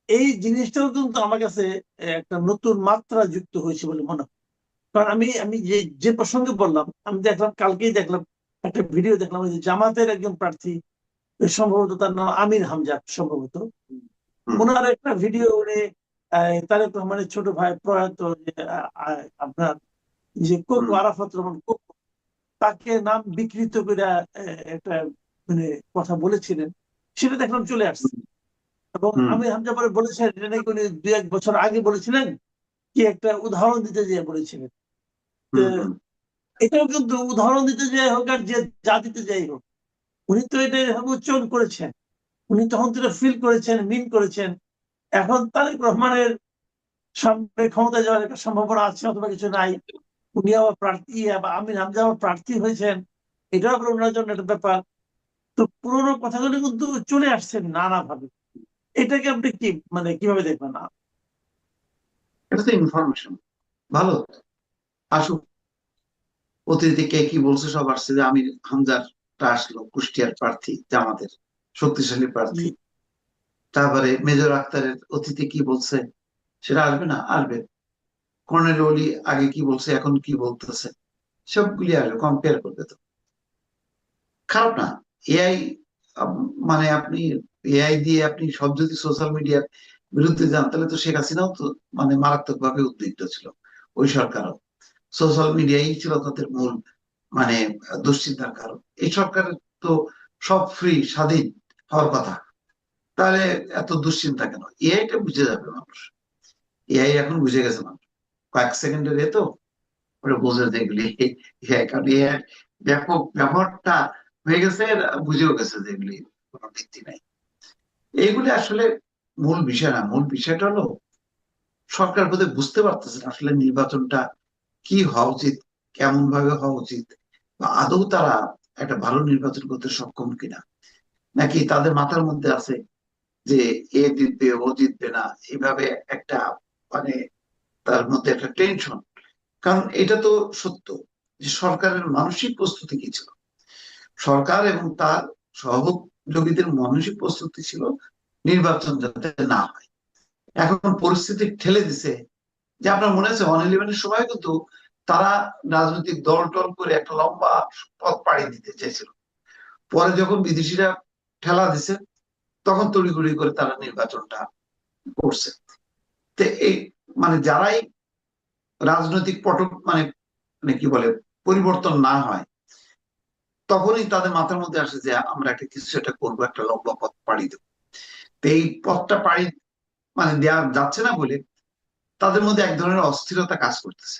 এই জিনিসটাও কিন্তু আমার কাছে একটা নতুন মাত্রা যুক্ত হয়েছে বলে মনে হয়। কারণ আমি আমি যে যে প্রসঙ্গে বললাম, আমি দেখলাম কালকেই দেখলাম একটা ভিডিও দেখলাম, যে জামাতের একজন প্রার্থী, সম্ভবত তার নাম আমির হামজা সম্ভবত, ওনার একটা ভিডিও উনি তারেক রহমানের ছোট ভাই প্রয়াত যে আপনার যে কোকো আরাফাত রহমান কোকো, তাকে নাম বিকৃত করে একটা মানে কথা বলেছিলেন, সেটা দেখলাম চলে আসছে। এবং আমি হামজা পরে বলেছেন এটা নাকি উনি 2-1 বছর আগে বলেছিলেন, কি একটা উদাহরণ দিতে যেয়ে বলেছিলেন। তো এটাও কিন্তু উদাহরণ দিতে যাই হোক আর যে যা দিতে যাই হোক, উনি তো এটা এভাবে উচ্চারণ করেছেন, উনি তখন তো ফিল করেছেন, মিন করেছেন। এখন তারেক রহমানের সামনে ক্ষমতায় যাওয়ার একটা সম্ভাবনা আছে অথবা কিছু নাই, উনি আবার প্রার্থী বা আমির হামজা আবার প্রার্থী হয়েছেন, এটাও আবার ওনার জন্য একটা ব্যাপার। তো পুরোনো কথাগুলো কিন্তু চলে আসছে নানাভাবে। এটাকে আপনি কি মানে কিভাবে দেখবেন না? এটা তো ইনফরমেশন, ভালো আসুক। অতীতে কে কি বলছে সব আসছে, যে আমির হামজাটা আসলো কুষ্টিয়ার প্রার্থী, জামাতের শক্তিশালী প্রার্থী। তারপরে মেজর আক্তারের অতীতে কি বলছে সেটা আসবে না? আসবে। কর্নেল অলি আগে কি বলছে, এখন কি বলতেছে, সবগুলি আসবে, কম্পেয়ার করবে। তো খারাপ না। এআই মানে আপনি এআই দিয়ে আপনি সব যদি সোশ্যাল মিডিয়ার বিরুদ্ধে যান, তাহলে তো শেখ হাসিনাও তো মানে মারাত্মক ভাবে উদ্বিগ্ন ছিল, ওই সরকারও। সোশ্যাল মিডিয়াই ছিল তাদের মূল মানে দুশ্চিন্তার কারণ। এই সরকারের তো সব ফ্রি, স্বাধীন হওয়ার কথা, তাহলে এত দুশ্চিন্তা কেন? এআইটা বুঝে যাবে মানুষ। এআই এখন বুঝে গেছে মানুষ, কয়েক সেকেন্ডের এ তো ওরা বোঝে যে এগুলি এআই। কারণ এআই ব্যাপক ব্যবহারটা হয়ে গেছে, বুঝেও গেছে যে এগুলি কোনো ভিত্তি নাই। এইগুলি আসলে মূল বিষয় না। মূল বিষয়টা হলো সরকার বোধহয় বুঝতে পারতেছে না আসলে নির্বাচনটা কি হওয়া উচিত, কেমন ভাবে হওয়া উচিত, বা আদৌ তারা একটা ভালো নির্বাচন করতে সক্ষম কিনা। নাকি তাদের মাথার মধ্যে আছে যে এ জিতবে ও জিতবে না, এইভাবে একটা মানে তার মধ্যে একটা টেনশন। কারণ এটা তো সত্য যে সরকারের মানসিক প্রস্তুতি কি ছিল, সরকার এবং তার সহযোগীদের মানসিক প্রস্তুতি ছিল নির্বাচন যাতে না হয়। এখন পরিস্থিতি ঠেলে দিছে, যে আপনার মনে আছে 1-11-এর সময় কিন্তু তারা রাজনৈতিক দল টল করে একটা লম্বা পথ পাড়ি দিতে চেয়েছিল। পরে যখন বিদেশিরা ঠেলা দিছে, তখন তড়িঘড়ি করে তারা নির্বাচনটা করছে। তো এই মানে যারাই রাজনৈতিক পটক মানে মানে কি বলে পরিবর্তন না হয়, তখনই তাদের মাথার মধ্যে আসে যে আমরা একটা কিছু একটা করবো, একটা লম্বা পথ পাড়ি দেবো। তো এই পথটা পাড়ি মানে দেওয়া যাচ্ছে না বলে তাদের মধ্যে এক ধরনের অস্থিরতা কাজ করতেছে,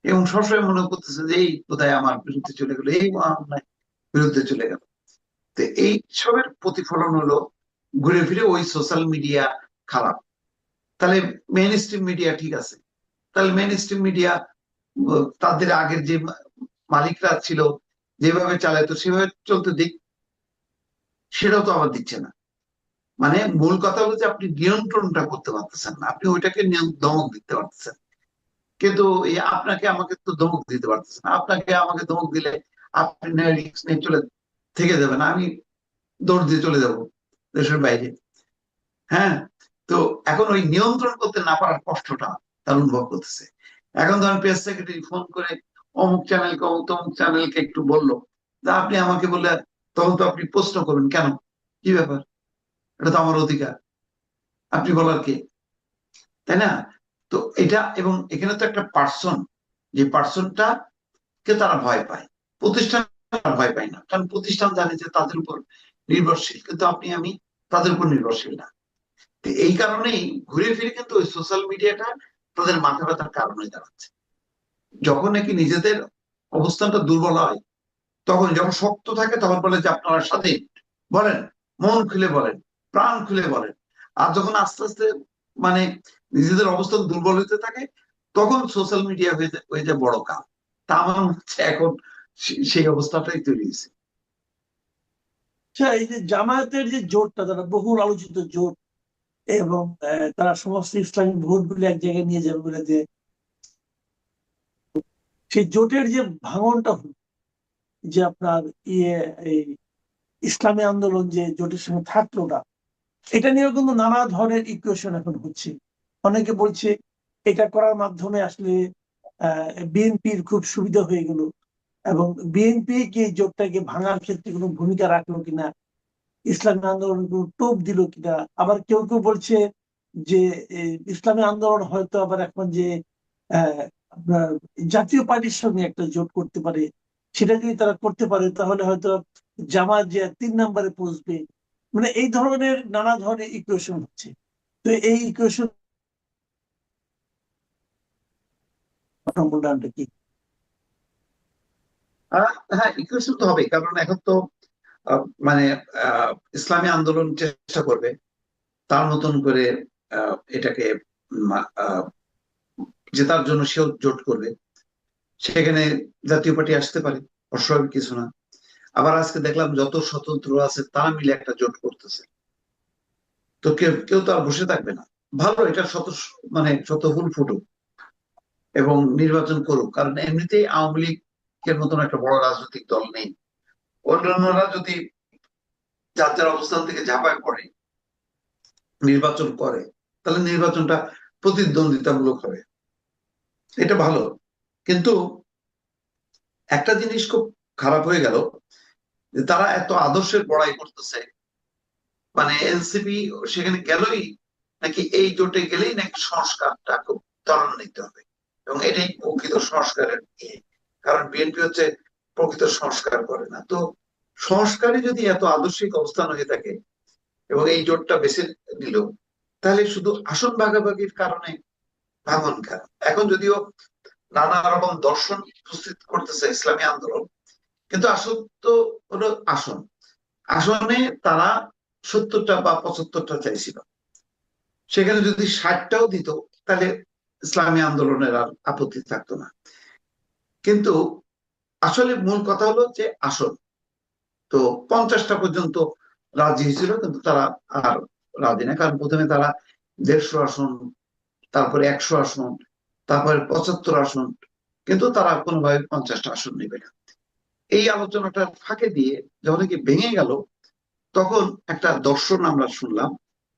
এবং সবসময় মনে করতেছে যে এই কোথায় আমার বিরুদ্ধে চলে গেলো, এই অন্যায় বিরুদ্ধে চলে গেল। তো এই সবের প্রতিফলন হলো ঘুরে ফিরে ওই সোশ্যাল মিডিয়া খারাপ। তাহলে মেইন স্ট্রিম মিডিয়া ঠিক আছে, তাহলে মেইন স্ট্রিম মিডিয়া তাদের আগের যে মালিকরা ছিল যেভাবে চালাইতো সেভাবে চলতে দিক, সেটাও তো আবার দিচ্ছে না। মানে মূল কথা হলো যে আপনি নিয়ন্ত্রণটা করতে পারতেছেন না, আপনি ওইটাকে দমক দিতে পারতেছেন, কিন্তু এই আপনাকে আমাকে তো ধমক দিতে পারতেছেন না। আপনাকে আমাকে ধমক দিলে আপনি রিস্ক নিয়ে চলে থেকে যাবেন, আমি দৌড় দিয়ে চলে যাব দেশের বাইরে। হ্যাঁ, তো এখন ওই নিয়ন্ত্রণ করতে না পারার কষ্টটা তার অনুভব করতেছে। এখন ধরেন প্রেস সেক্রেটারি ফোন করে অমুক চ্যানেলকে অমুক তমুক চ্যানেলকে একটু বললো, তা আপনি আমাকে বললে তখন তো আপনি প্রশ্ন করবেন কেন, কি ব্যাপার, এটা তো আমার অধিকার, আপনি বলার কে, তাই না? তো এটা, এবং এখানে তো একটা পার্সন, যে পার্সনটা কে তারা ভয় পায়, প্রতিষ্ঠান ভয় পায় না, কারণ প্রতিষ্ঠান জানে যে তাদের উপর নির্ভরশীল, কিন্তু আপনি আমি তাদের উপর নির্ভরশীল না। তো এই কারণেই ঘুরে ফিরে কিন্তু ওই সোশ্যাল মিডিয়াটা তাদের মাথা ব্যথার কারণ হয়ে দাঁড়াচ্ছে। যখন নাকি নিজেদের অবস্থানটা দুর্বল হয়, তখন যখন শক্ত থাকে তখন বলে যে আপনারা স্বাধীন, বলেন, মন খুলে বলেন, প্রাণ খুলে বলেন। আর যখন আস্তে আস্তে মানে নিজেদের অবস্থান দুর্বল হতে থাকে, তখন সোশ্যাল মিডিয়া হয়ে যায় বড় কাজ। তা আমার মনে হচ্ছে এখন সেই অবস্থাটাই তৈরি হয়েছে। আচ্ছা, এই যে জামায়াতের যে জোটটা, তারা বহুল আলোচিত জোট, এবং তারা সমস্ত ইসলামিক ভোটগুলি এক জায়গায় নিয়ে যাবে বলে যে সেই জোটের যে ভাঙনটা হলো, যে আপনার ইয়ে এই ইসলামী আন্দোলন যে জোটের সঙ্গে থাকলো না, এটা নিয়েও কিন্তু নানা ধরনের ইকুয়েশন এখন হচ্ছে। অনেকে বলছে এটা করার মাধ্যমে আসলে বিএনপির খুব সুবিধা হয়ে গেল, এবং বিএনপি কি এই জোটটাকে ভাঙার ক্ষেত্রে কোনো ভূমিকা রাখলো কিনা, ইসলামী আন্দোলন কোনো টোপ দিল কিনা। আবার কেউ কেউ বলছে যে ইসলামী আন্দোলন হয়তো আবার এখন যে আপনার জাতীয় পার্টির সঙ্গে একটা জোট করতে পারে, সেটা যদি তারা করতে পারে তাহলে হয়তো জামাত যে 3 নম্বরে পৌঁছবে। মানে এই ধরনের নানা ধরনের ইকুয়েশন হচ্ছে। তো এই ইকুয়েশন মূল্যায়নটা কি? হ্যাঁ, ইকুয়েশন তো হবে, কারণ এখন তো মানে ইসলামী আন্দোলন চেষ্টা করবে তার মতন করে এটাকে জেতার জন্য সেও জোট করবে। সেখানে জাতীয় পার্টি আসতে পারে, অস্বাভাবিক কিছু না। আবার আজকে দেখলাম যত স্বতন্ত্র আছে তারা মিলে একটা জোট করতেছে। তো কেউ কেউ তো আর বসে থাকবে না। ভালো, এটা শত ফুল ফুটুক এবং নির্বাচন করুক, কারণ এমনিতেই আওয়ামী লীগের মতন একটা বড় রাজনৈতিক দল নেই। অন্যান্যরা যদি যার যার অবস্থান থেকে ঝাঁপায় পড়ে নির্বাচন করে, তাহলে নির্বাচনটা প্রতিদ্বন্দ্বিতামূলক হবে, এটা ভালো। কিন্তু একটা জিনিস খুব খারাপ হয়ে গেল, যে তারা এত আদর্শের বড়াই করতেছে, মানে এনসিপি সেখানে গেলই নাকি এই জোটে গেলেই নাকি সংস্কারটা খুব ত্বরান্বিত হবে, এবং এটাই প্রকৃত সংস্কারের ইয়ে। কারণ বিএনপি হচ্ছে প্রকৃত সংস্কার করে না। তো সংস্কারই যদি এত আদর্শিক অবস্থান হয়ে থাকে এবং এই জোটটা বেছে নিল, তাহলে শুধু আসন ভাগাভাগির কারণে ভাঙন কেন? এখন যদিও নানা রকম দর্শন উপস্থিত করতেছে ইসলামী আন্দোলন, কিন্তু আসল তো হলো আসন। আসনে তারা 70টা বা 75টা চাইছিল, সেখানে যদি 60টাও দিত তাহলে ইসলামী আন্দোলনের আর আপত্তি থাকতো না। কিন্তু আসলে মূল কথা হলো যে আসন তো 50টা পর্যন্ত রাজি হয়েছিল, কিন্তু তারা আর রাজি না, কারণ প্রথমে তারা 150 আসন, তারপরে 100 আসন, তারপরে 75 আসন, কিন্তু তারা কোনোভাবে 50টা আসন নেবে না। এই আলোচনাটার ফাঁকে দিয়ে যখন কি ভেঙে গেল, তখন একটা দর্শন আমরা শুনলাম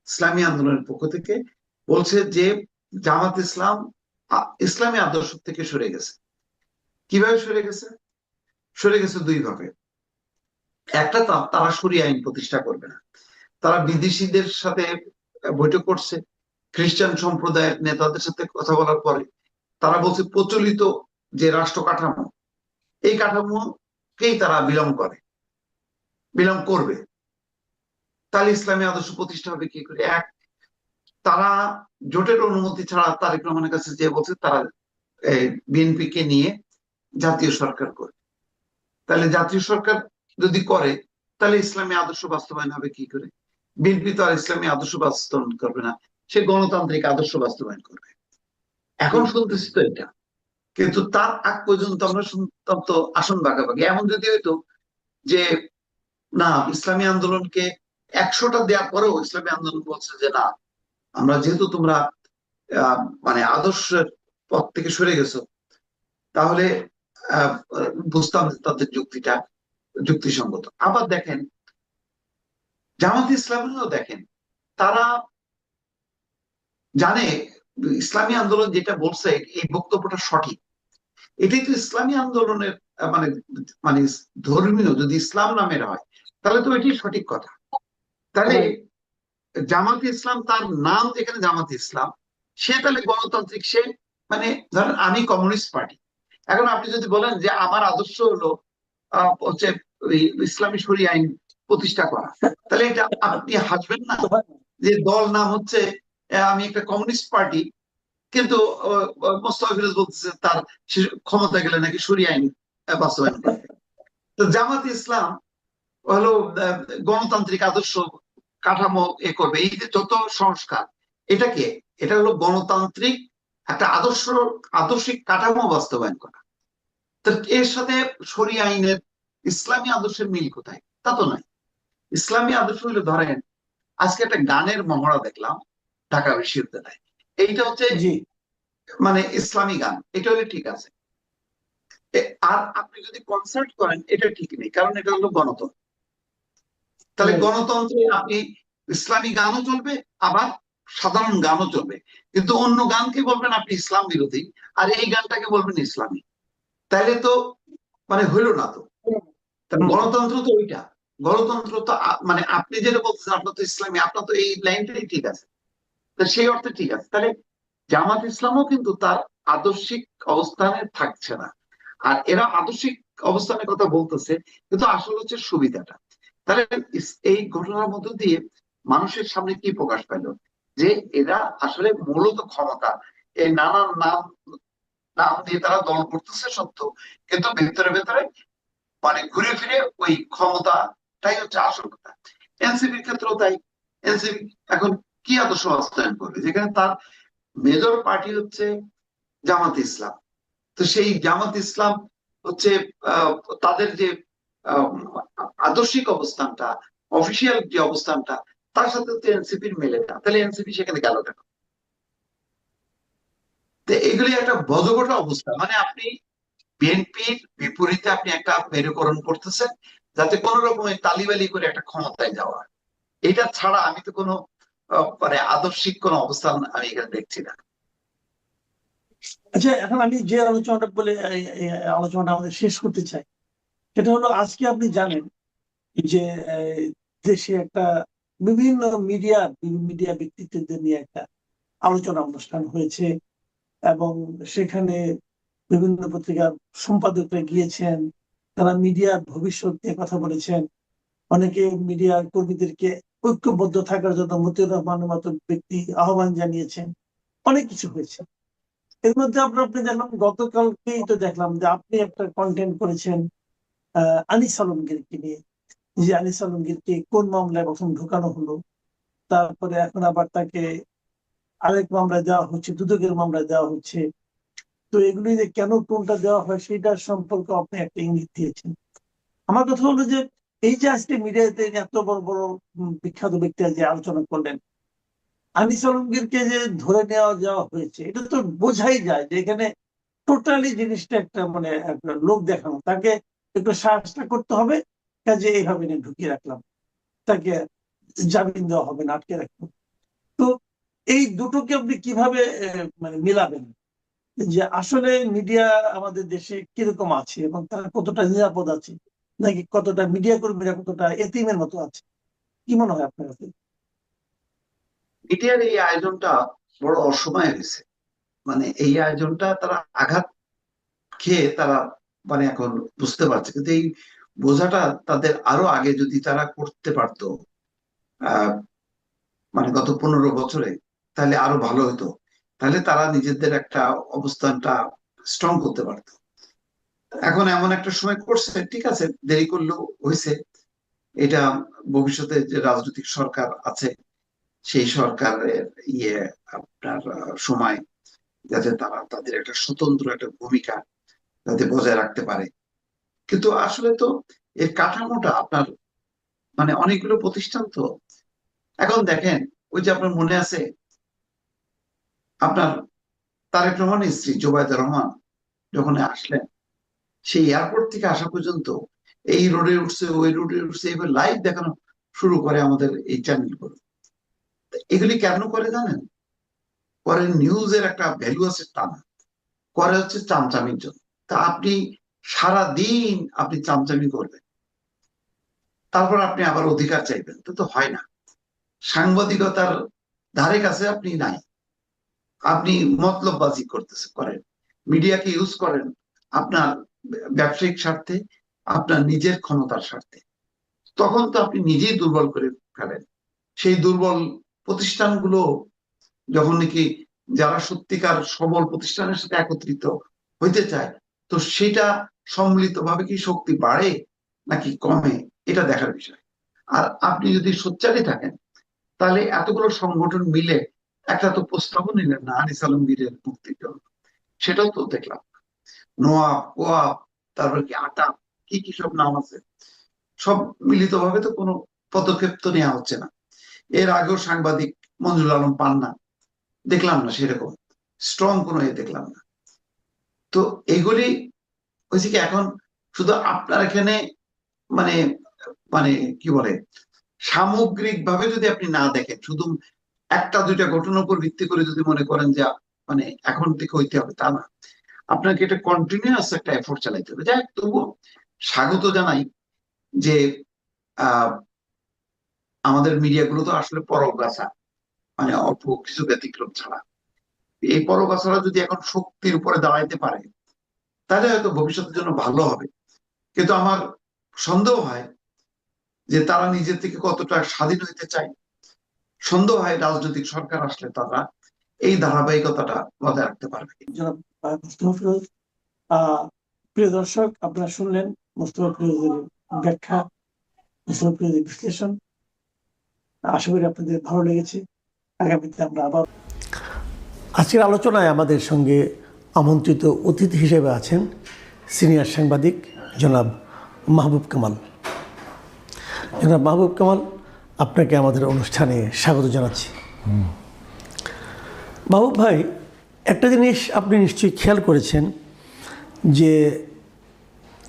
ইসলামী আন্দোলনের পক্ষ থেকে, বলছে যে জামাত ইসলাম ইসলামী আদর্শ থেকে সরে গেছে। কিভাবে সরে গেছে? সরে গেছে দুই ভাবে। একটা, তারা শরিয়া আইন প্রতিষ্ঠা করবে না। তারা বিদেশিদের সাথে বৈঠক করছে, খ্রিস্টান সম্প্রদায়ের নেতাদের সাথে কথা বলার পরে তারা বলছে প্রচলিত যে রাষ্ট্র কাঠামো, এই কাঠামোকেই তারা বিলং করবে। তাহলে ইসলামী আদর্শ প্রতিষ্ঠা হবে কি করে? এক, তারা জোটের অনুমতি ছাড়া তারেক রহমানের কাছে যে বলছে তারা বিএনপি কে নিয়ে জাতীয় সরকার করবে। তাহলে জাতীয় সরকার যদি করে, তাহলে ইসলামী আদর্শ বাস্তবায়ন হবে কি করে? বিএনপি তো আর ইসলামী আদর্শ বাস্তবায়ন করবে না, সে গণতান্ত্রিক আদর্শ বাস্তবায়ন করবে। এখন শুনতেছি তো এটা, কিন্তু তার আগ পর্যন্ত আমরা শুনতাম তো আসন ভাগাভাগি। এমন যদি হইতো যে না, ইসলামী আন্দোলনকে 100টা দেওয়ার পরেও ইসলামী আন্দোলন বলছে যে না, আমরা যেহেতু তোমরা মানে আদর্শের পথ থেকে সরে গেছো, তাহলে আহ, বুঝতাম যে তাদের যুক্তিটা যুক্তিসঙ্গত। আবার দেখেন জামাত ইসলামীও দেখেন, তারা জানে ইসলামী আন্দোলন যেটা বলছে এই বক্তব্যটা সঠিক। এটাই তো ইসলামী আন্দোলনের মানে মানে ধর্মীয় যদি ইসলাম নামের হয় তাহলে তো এটাই সঠিক কথা। তাহলে জামাত ইসলাম, তার নাম যেখানে জামাত ইসলাম, সে তাহলে গণতান্ত্রিক। সে মানে ধরেন আমি কমিউনিস্ট পার্টি, এখন আপনি যদি বলেন যে আমার আদর্শ হলো হচ্ছে ওই ইসলামী শরিয়া আইন প্রতিষ্ঠা করা, তাহলে এটা আপনি হাসবেন না যে দল নাম হচ্ছে আমি একটা কমিউনিস্ট পার্টি, কিন্তু মোস্তফা ফিরোজ বলতেছে তার ক্ষমতা গেলে নাকি শরিয়া আইন বাস্তবায়ন করবে। তো জামাত ইসলাম হলো গণতান্ত্রিক আদর্শ কাঠামো করবে। এই যে যত সংস্কার, এটাকে এটা হলো গণতান্ত্রিক একটা আদর্শিক কাঠামো বাস্তবায়ন করা। তো এর সাথে শরিয়া আইনের ইসলামী আদর্শের মিল কোথায়? তা তো নয়। ইসলামী আদর্শ হলে ধরেন আজকে একটা গানের মহড়া দেখলাম ঢাকা বিশ্ববিদ্যালয়ে, এইটা হচ্ছে জি মানে ইসলামী গান, এটা হলে ঠিক আছে। আর আপনি যদি কনসার্ট করেন এটা ঠিক নেই, কারণ এটা হলো গণতন্ত্র। তাহলে right. গণতন্ত্রে আপনি ইসলামী গানও চলবে, আবার সাধারণ গানও চলবে, কিন্তু অন্য গানকে বলবেন আপনি ইসলাম বিরোধী, আর এই গানটাকে বলবেন ইসলামী। তাহলে তো মানে হইলো না তো। হুম, গণতন্ত্র তো ওইটা, গণতন্ত্র তো মানে আপনি যেটা বলতেছেন আপনার তো ইসলামী, আপনার তো এই লাইনটাই ঠিক আছে, তো সেই অর্থে ঠিক আছে। তাহলে জামাত ইসলামও কিন্তু তার আদর্শিক অবস্থানে থাকছে না। আর এরা আদর্শিক অবস্থানের কথা বলতেছে, কিন্তু আসলে হচ্ছে সুবিধাটা। তাহলে এই ঘটনার মধ্য দিয়ে মানুষের সামনে কি প্রকাশ পেল, যে এরা আসলে মূলত ক্ষমতা, এই নানান নাম নাম দিয়ে তারা দল করতেছে সত্য, কিন্তু ভেতরে ভেতরে মানে ঘুরে ফিরে ওই ক্ষমতাটাই হচ্ছে আসল কথা। এনসিপির ক্ষেত্রেও তাই। এনসিপি এখন কি আদর্শ বাস্তবায়ন করবে, যেখানে তার মেজর পার্টি হচ্ছে জামাত ইসলাম। তো সেই জামাত ইসলাম হচ্ছে আহ, তাদের যে আহ, আদর্শিক অবস্থানটা, অফিসিয়াল যে অবস্থানটা, তার সাথে তো এনসিপির মেলে না, তাহলে এনসিপি সেখানে গেল কেন? তো এগুলি একটা বদগোটা অবস্থা। মানে আপনি বিএনপির বিপরীতে আপনি একটা মেরুকরণ করতেছেন, যাতে কোন রকমের তালিবালি করে একটা ক্ষমতায় যাওয়া। এটা ছাড়া আমি তো কোনো মানে আদর্শিক কোন অবস্থান আমি এখানে দেখছি না। আচ্ছা, এখন আমি যে আলোচনাটা বলে এই আলোচনাটা আমাদের শেষ করতে চাই, সেটা হলো আজকে আপনি জানেন যে দেশে একটা বিভিন্ন মিডিয়া ব্যক্তিত্বদের নিয়ে একটা আলোচনা অনুষ্ঠান হয়েছে, এবং সেখানে বিভিন্ন পত্রিকার সম্পাদকরা গিয়েছেন, তারা মিডিয়ার ভবিষ্যৎ নিয়ে কথা বলেছেন। অনেকে মিডিয়ার কর্মীদেরকে ঐক্যবদ্ধ থাকার জন্য মতিউর রহমানের মতো ব্যক্তি আহ্বান জানিয়েছেন। অনেক কিছু হয়েছে। এর মধ্যে আপনি দেখলাম গতকালকেই তো দেখলাম যে আপনি একটা কন্টেন্ট করেছেন আনিস আলমগীরকে নিয়ে, যে আনিস আলমগীরকে কোন মামলায় প্রথম ঢোকানো হলো, তারপরে এখন আবার তাকে আরেক মামলায় দেওয়া হচ্ছে, দুদকের মামলায় দেওয়া হচ্ছে। তো এগুলি যে কেন কোনটা দেওয়া হয় সেটার সম্পর্কে আপনি একটা ইঙ্গিত দিয়েছেন। আমার কথা হলো যে এই যে আজকে মিডিয়াতে এত বড় বড় বিখ্যাত ব্যক্তিরা যে আলোচনা করলেন, আনিস আলমগীরকে যে ধরে নেওয়া যাওয়া হয়েছে, এটা তো বোঝাই যায় যে এখানে টোটালি জিনিসটা একটা মানে একটা লোক দেখানো, তাকে একটু সাহসটা করতে হবে, কাজে এইভাবে নিয়ে ঢুকিয়ে রাখলাম, তাকে জামিন দেওয়া হবে না, আটকে রাখলাম। তো এই দুটোকে আপনি কিভাবে মানে মিলাবেন, যে আসলে মিডিয়া আমাদের দেশে কিরকম আছে এবং তারা কতটা নিরাপদ আছে, নাকি কতটা মিডিয়া কর্মীরা কতটা এতিমের মতো আছে? কি মনে হয় আপনার কাছে? মিডিয়ার এই আয়োজনটা বড় অসময়ে হয়েছে। মানে এই আয়োজনটা তারা আঘাত খেয়ে তারা মানে এখন বুঝতে পারছে, কিন্তু এই বোঝাটা তাদের আরো আগে যদি তারা করতে পারতো, আহ মানে গত 15 বছরে, তাহলে আরো ভালো হতো। তাহলে তারা নিজেদের একটা অবস্থানটা স্ট্রং করতে পারতো। এখন এমন একটা সময় করছে, ঠিক আছে, দেরি করলেও হয়েছে। এটা ভবিষ্যতে যে রাজনৈতিক সরকার আছে সেই সরকারের ইয়ে আপনার সময় যাতে তারা তাদের একটা স্বতন্ত্র একটা ভূমিকা যাতে বজায় রাখতে পারে। কিন্তু আসলে তো এর কাঠামোটা আপনার মানে অনেকগুলো প্রতিষ্ঠান তো। এখন দেখেন, ওই যে আপনার মনে আছে আপনার তারেক রহমানের স্ত্রী জোবায়দা রহমান যখন আসলেন, সেই এয়ারপোর্ট থেকে আসা পর্যন্ত এই রোডে উঠছে ওই রোডে উঠছে এবার লাইভ দেখানো শুরু করে আমাদের এই চ্যানেলগুলো। এগুলি কেন করে জানেন? করে নিউজের একটা ভ্যালু আছে তা না, করে হচ্ছে চামচামির জন্য। তা আপনি সারা দিন আপনি চামচামি করবেন, তারপর আপনি আবার অধিকার চাইবেন, তো তো হয় না। সাংবাদিকতার ধারে কাছে আপনি নাই, আপনি মতলববাজি করেন, মিডিয়াকে ইউজ করেন আপনার ব্যবসায়িক স্বার্থে, আপনার নিজের ক্ষমতার স্বার্থে। তখন তো আপনি নিজেই দুর্বল করে ফেলেন। সেই দুর্বল প্রতিষ্ঠানগুলো যখন নাকি যারা সত্যিকার সবল প্রতিষ্ঠানের সাথে একত্রিত হইতে চায়, তো সেটা সম্মিলিতভাবে কি শক্তি বাড়ে নাকি কমে, এটা দেখার বিষয়। আর আপনি যদি সোচ্চারই থাকেন, তাহলে এতগুলো সংগঠন মিলে একটা তো প্রস্তাবও নিলেন না আনিস আলমগীরের মুক্তির জন্য, সেটাও তো দেখলাম। নোয়াব, কোয়াব, তারপর কি আটা, কি কি সব নাম আছে, সব মিলিতভাবে তো কোনো পদক্ষেপ তো নেওয়া হচ্ছে না। এর আগেও সাংবাদিক মঞ্জুর আলম পান্না দেখলাম না সেরকম স্ট্রং কোনো দেখলাম না। তো এইগুলি হয়েছে কি, এখন শুধু আপনার এখানে মানে মানে কি বলে সামগ্রিক ভাবে যদি আপনি না দেখেন, শুধু একটা দুইটা ঘটনার উপর ভিত্তি করে যদি মনে করেন যে মানে এখন থেকে হইতে হবে, তা না। আপনাকে এটা কন্টিনিউয়াস একটা এফোর্ট চালাইতে হবে। যাই হোক, তবুও স্বাগত জানাই যে আহ আমাদের মিডিয়াগুলো তো আসলে পরগাছা, মানে অল্প কিছু ব্যতিক্রম ছাড়া এই পরগাছারা যদি এখন শক্তির উপরে দাঁড়াইতে পারে, তাহলে হয়তো ভবিষ্যতের জন্য ভালো হবে। কিন্তু আমার সন্দেহ হয় যে তারা নিজের থেকে কতটা স্বাধীন হইতে চায়। সন্দেহ হয় রাজনৈতিক সরকার আসলে তারা এই ধারাবাহিকতাটা বজায় রাখতে পারবে। জনাব মুস্তফা ফিরোজ, প্রিয় দর্শক, আপনারা শুনলেন মুস্তফা ফিরোজের ব্যাখ্যা, মুস্তফা ফিরোজের বিশ্লেষণ। আশা করি আপনাদের ভালো লেগেছে। আগামীতে আমরা আবার আজকের আলোচনায় আমাদের সঙ্গে আমন্ত্রিত অতিথি হিসেবে আছেন সিনিয়র সাংবাদিক জনাব মাহবুব কামাল। জনাব মাহবুব কামাল, আপনাকে আমাদের অনুষ্ঠানে স্বাগত জানাচ্ছি। মাহবুব ভাই, একটা জিনিস আপনি নিশ্চয়ই খেয়াল করেছেন যে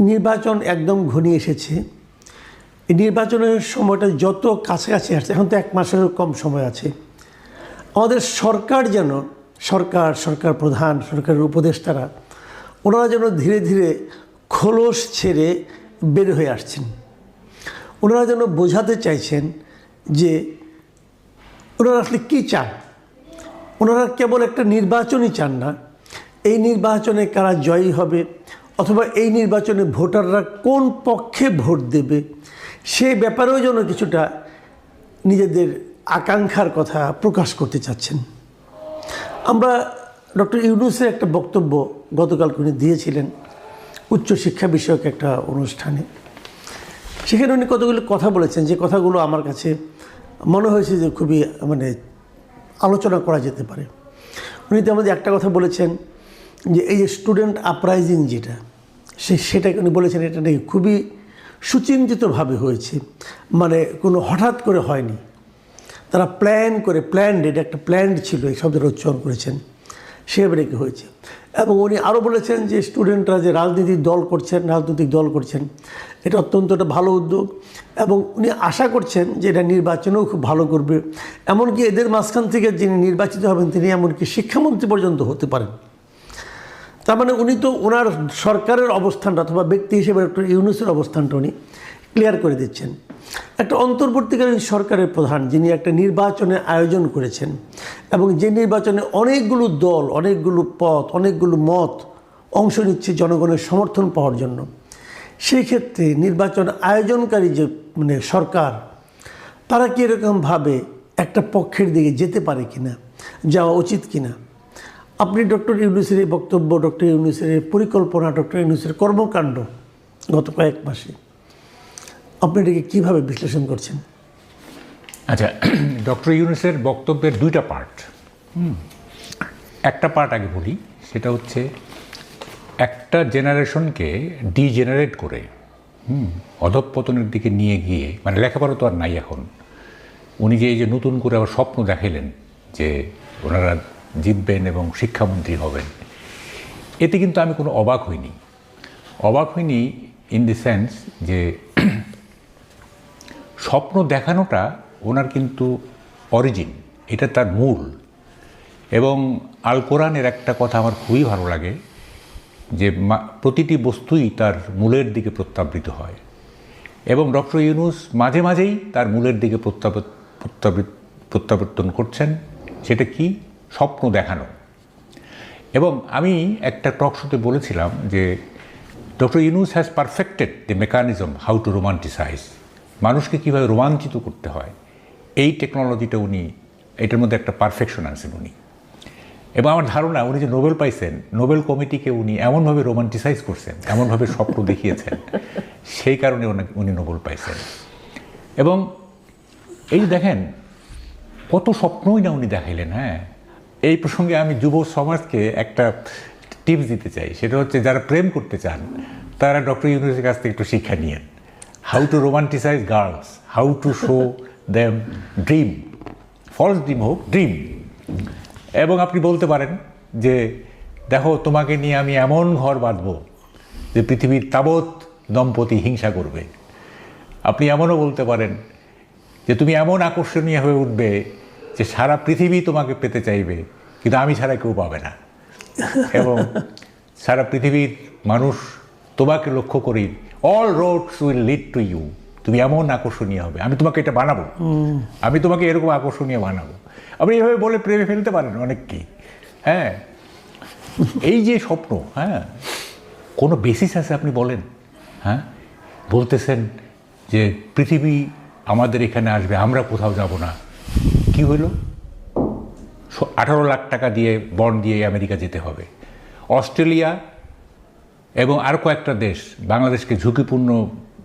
নির্বাচন একদম ঘনিয়ে এসেছে। এই নির্বাচনের সময়টা যত কাছাকাছি আসছে, এখন তো 1 মাসেরও কম সময় আছে, আমাদের সরকার যেন সরকার প্রধান, সরকারের উপদেষ্টারা, ওনারা যেন ধীরে ধীরে খোলস ছেড়ে বের হয়ে আসছেন। ওনারা যেন বোঝাতে চাইছেন যে ওনারা আসলে কী চান। ওনারা কেবল একটা নির্বাচনই চান না, এই নির্বাচনে কারা জয়ী হবে অথবা এই নির্বাচনে ভোটাররা কোন পক্ষে ভোট দেবে, সেই ব্যাপারেও যেন কিছুটা নিজেদের আকাঙ্ক্ষার কথা প্রকাশ করতে চাচ্ছেন। আমরা ডক্টর ইউনূসের একটা বক্তব্য গতকাল উনি দিয়েছিলেন উচ্চশিক্ষা বিষয়ক একটা অনুষ্ঠানে। সেখানে উনি কতগুলো কথা বলেছেন, যে কথাগুলো আমার কাছে মনে হয়েছে যে খুবই মানে আলোচনা করা যেতে পারে। উনি তো আমাদের একটা কথা বলেছেন যে এই যে স্টুডেন্ট আপরাইজিং যেটা, সেটাকে উনি বলেছেন এটা নাকি খুবই সুচিন্তিতভাবে হয়েছে, মানে কোনো হঠাৎ করে হয়নি, তারা এটা একটা প্ল্যান্ড ছিল, এই শব্দটা উচ্চারণ করেছেন, সেভাবে নাকি হয়েছে। এবং উনি আরও বলেছেন যে স্টুডেন্টরা যে রাজনৈতিক দল করছেন এটা অত্যন্ত একটা ভালো উদ্যোগ, এবং উনি আশা করছেন যে এটা নির্বাচনেও খুব ভালো করবে। এমনকি এদের মাঝখান থেকে যিনি নির্বাচিত হবেন তিনি এমনকি শিক্ষামন্ত্রী পর্যন্ত হতে পারেন। তার মানে উনি তো ওনার সরকারের অবস্থানটা অথবা ব্যক্তি হিসেবে ডক্টর ইউনূসের অবস্থানটা উনি ক্লিয়ার করে দিচ্ছেন। একটা অন্তর্বর্তীকালীন সরকারের প্রধান যিনি একটা নির্বাচনের আয়োজন করেছেন, এবং যে নির্বাচনে অনেকগুলো দল, অনেকগুলো পথ, অনেকগুলো মত অংশ নিচ্ছে জনগণের সমর্থন পাওয়ার জন্য, সেই ক্ষেত্রে নির্বাচন আয়োজনকারী যে মানে সরকার, তারা কি এরকমভাবে একটা পক্ষের দিকে যেতে পারে কিনা, যাওয়া উচিত কিনা? আপনি ডক্টর ইউনূসের এই বক্তব্য, ডক্টর ইউনূসের পরিকল্পনা, ডক্টর ইউনূসের কর্মকাণ্ড গত কয়েক মাসে আপনি এটাকে কীভাবে বিশ্লেষণ করছেন? আচ্ছা, ডক্টর ইউনূসের বক্তব্যের 2টা পার্ট। একটা পার্ট আগে বলি, সেটা হচ্ছে একটা জেনারেশনকে ডিজেনারেট করে অধঃপতনের দিকে নিয়ে গিয়ে, মানে লেখাপড়া তো আর নাই এখন, উনি যে এই যে নতুন করে আবার স্বপ্ন দেখাইলেন যে ওনারা জিতবেন এবং শিক্ষামন্ত্রী হবেন, এতে কিন্তু আমি কোনো অবাক হইনি ইন দি সেন্স যে স্বপ্ন দেখানোটা ওনার কিন্তু অরিজিন, এটা তার মূল। এবং আল কোরআনের একটা কথা আমার খুবই ভালো লাগে যে প্রতিটি বস্তুই তার মূলের দিকে প্রত্যাবৃত হয়, এবং ডক্টর ইউনূস মাঝে মাঝেই তার মূলের দিকে প্রত্যাবর্তন করছেন। সেটা কি? স্বপ্ন দেখানো। এবং আমি একটা টক শোতে বলেছিলাম যে doctor Yunus has perfected the mechanism how to romanticise, মানুষকে কীভাবে রোমাঞ্চিত করতে হয়, এই টেকনোলজিটা উনি, এটার মধ্যে একটা পারফেকশন আনছেন উনি। এবং আমার ধারণা উনি যে নোবেল পাইছেন, নোবেল কমিটিকে উনি এমনভাবে রোমান্টিসাইজ করছেন, এমনভাবে স্বপ্ন দেখিয়েছেন, সেই কারণে উনি নোবেল পাইছেন। এবং এই যে দেখেন কত স্বপ্নই না উনি দেখাইলেন। হ্যাঁ, এই প্রসঙ্গে আমি যুব সমাজকে একটা টিপস দিতে চাই, সেটা হচ্ছে যারা প্রেম করতে চান তারা ডক্টর ইউনূসের কাছ থেকে একটু শিক্ষা নিয়েন। How to romanticize girls, how to show them dream, false dream হোক, ড্রিম। এবং আপনি বলতে পারেন যে দেখো তোমাকে নিয়ে আমি এমন ঘর বাঁধব যে পৃথিবীর তাবৎ দম্পতি হিংসা করবে। আপনি এমনও বলতে পারেন যে তুমি এমন আকর্ষণীয় হয়ে উঠবে যে সারা পৃথিবী তোমাকে পেতে চাইবে, কিন্তু আমি ছাড়া কেউ পাবে না। এবং সারা পৃথিবীর মানুষ তোমাকে লক্ষ্য করি, all roads will lead to you, তুমি এমন আকর্ষণীয় হবে, আমি তোমাকে এটা বানাবো, আমি তোমাকে এরকম আকর্ষণীয় বানাবো। আপনি এভাবে বলে প্রেমে ফেলতে পারেন অনেককেই। হ্যাঁ, এই যে স্বপ্ন, হ্যাঁ, কোনো বেসিস আছে আপনি বলেন? হ্যাঁ, বলতেছেন যে পৃথিবী আমাদের এখানে আসবে, আমরা কোথাও যাব না। কি হইল? 18 লাখ টাকা দিয়ে বন্ড দিয়ে আমেরিকা যেতে হবে। অস্ট্রেলিয়া এবং আর কয়েকটা দেশ বাংলাদেশকে ঝুঁকিপূর্ণ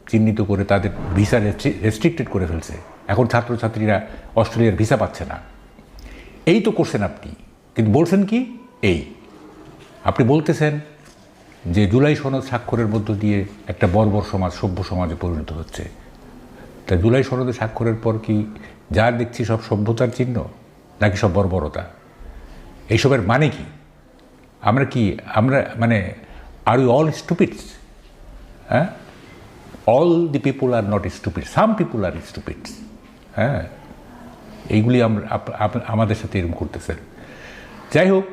চিহ্নিত করে তাদের ভিসা রেস্ট্রিক্টেড করে ফেলছে। এখন ছাত্রছাত্রীরা অস্ট্রেলিয়ার ভিসা পাচ্ছে না। এই তো করছেন আপনি, কিন্তু বলছেন কি? এই আপনি বলতেছেন যে জুলাই সনদ স্বাক্ষরের মধ্য দিয়ে একটা বর্বর সমাজ সভ্য সমাজে পরিণত হচ্ছে। তা জুলাই সনদে স্বাক্ষরের পর কি যা দেখছি সব সভ্যতার চিহ্ন, নাকি সব বর্বরতা? এইসবের মানে কি? আমরা মানে আর ইউ অল স্টুপিডস? হ্যাঁ, all the people are not stupid, some people are stupids. হ্যাঁ, এইগুলি আমরা আমাদের সাথে এরকম করতেছেন। যাই হোক,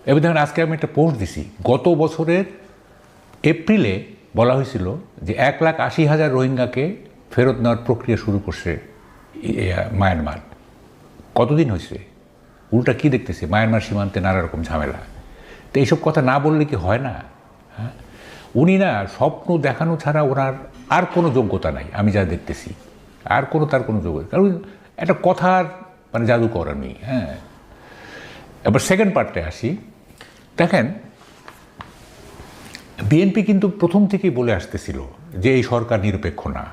এবার দেখেন আজকে আমি একটা পোস্ট দিছি, গত বছরের এপ্রিলে বলা হয়েছিল যে 1,80,000 রোহিঙ্গাকে ফেরত নেওয়ার প্রক্রিয়া শুরু করছে মায়ানমার। কতদিন হয়েছে? উল্টা কি দেখতেছে? মায়ানমার সীমান্তে নানা রকম ঝামেলা। তো এইসব কথা না বললে কি হয় না? হ্যাঁ, উনি না স্বপ্ন দেখানো ছাড়া ওনার আর কোনো যোগ্যতা নাই, আমি যা দেখতেছি আর তার কোনো যোগ্যতা, কারণ একটা কথার মানে জাদু করার নেই। হ্যাঁ, এবার সেকেন্ড পার্টে আসি। দেখেন, বিএনপি কিন্তু প্রথম থেকেই বলে আসতেছিল যে এই সরকার নিরপেক্ষ না।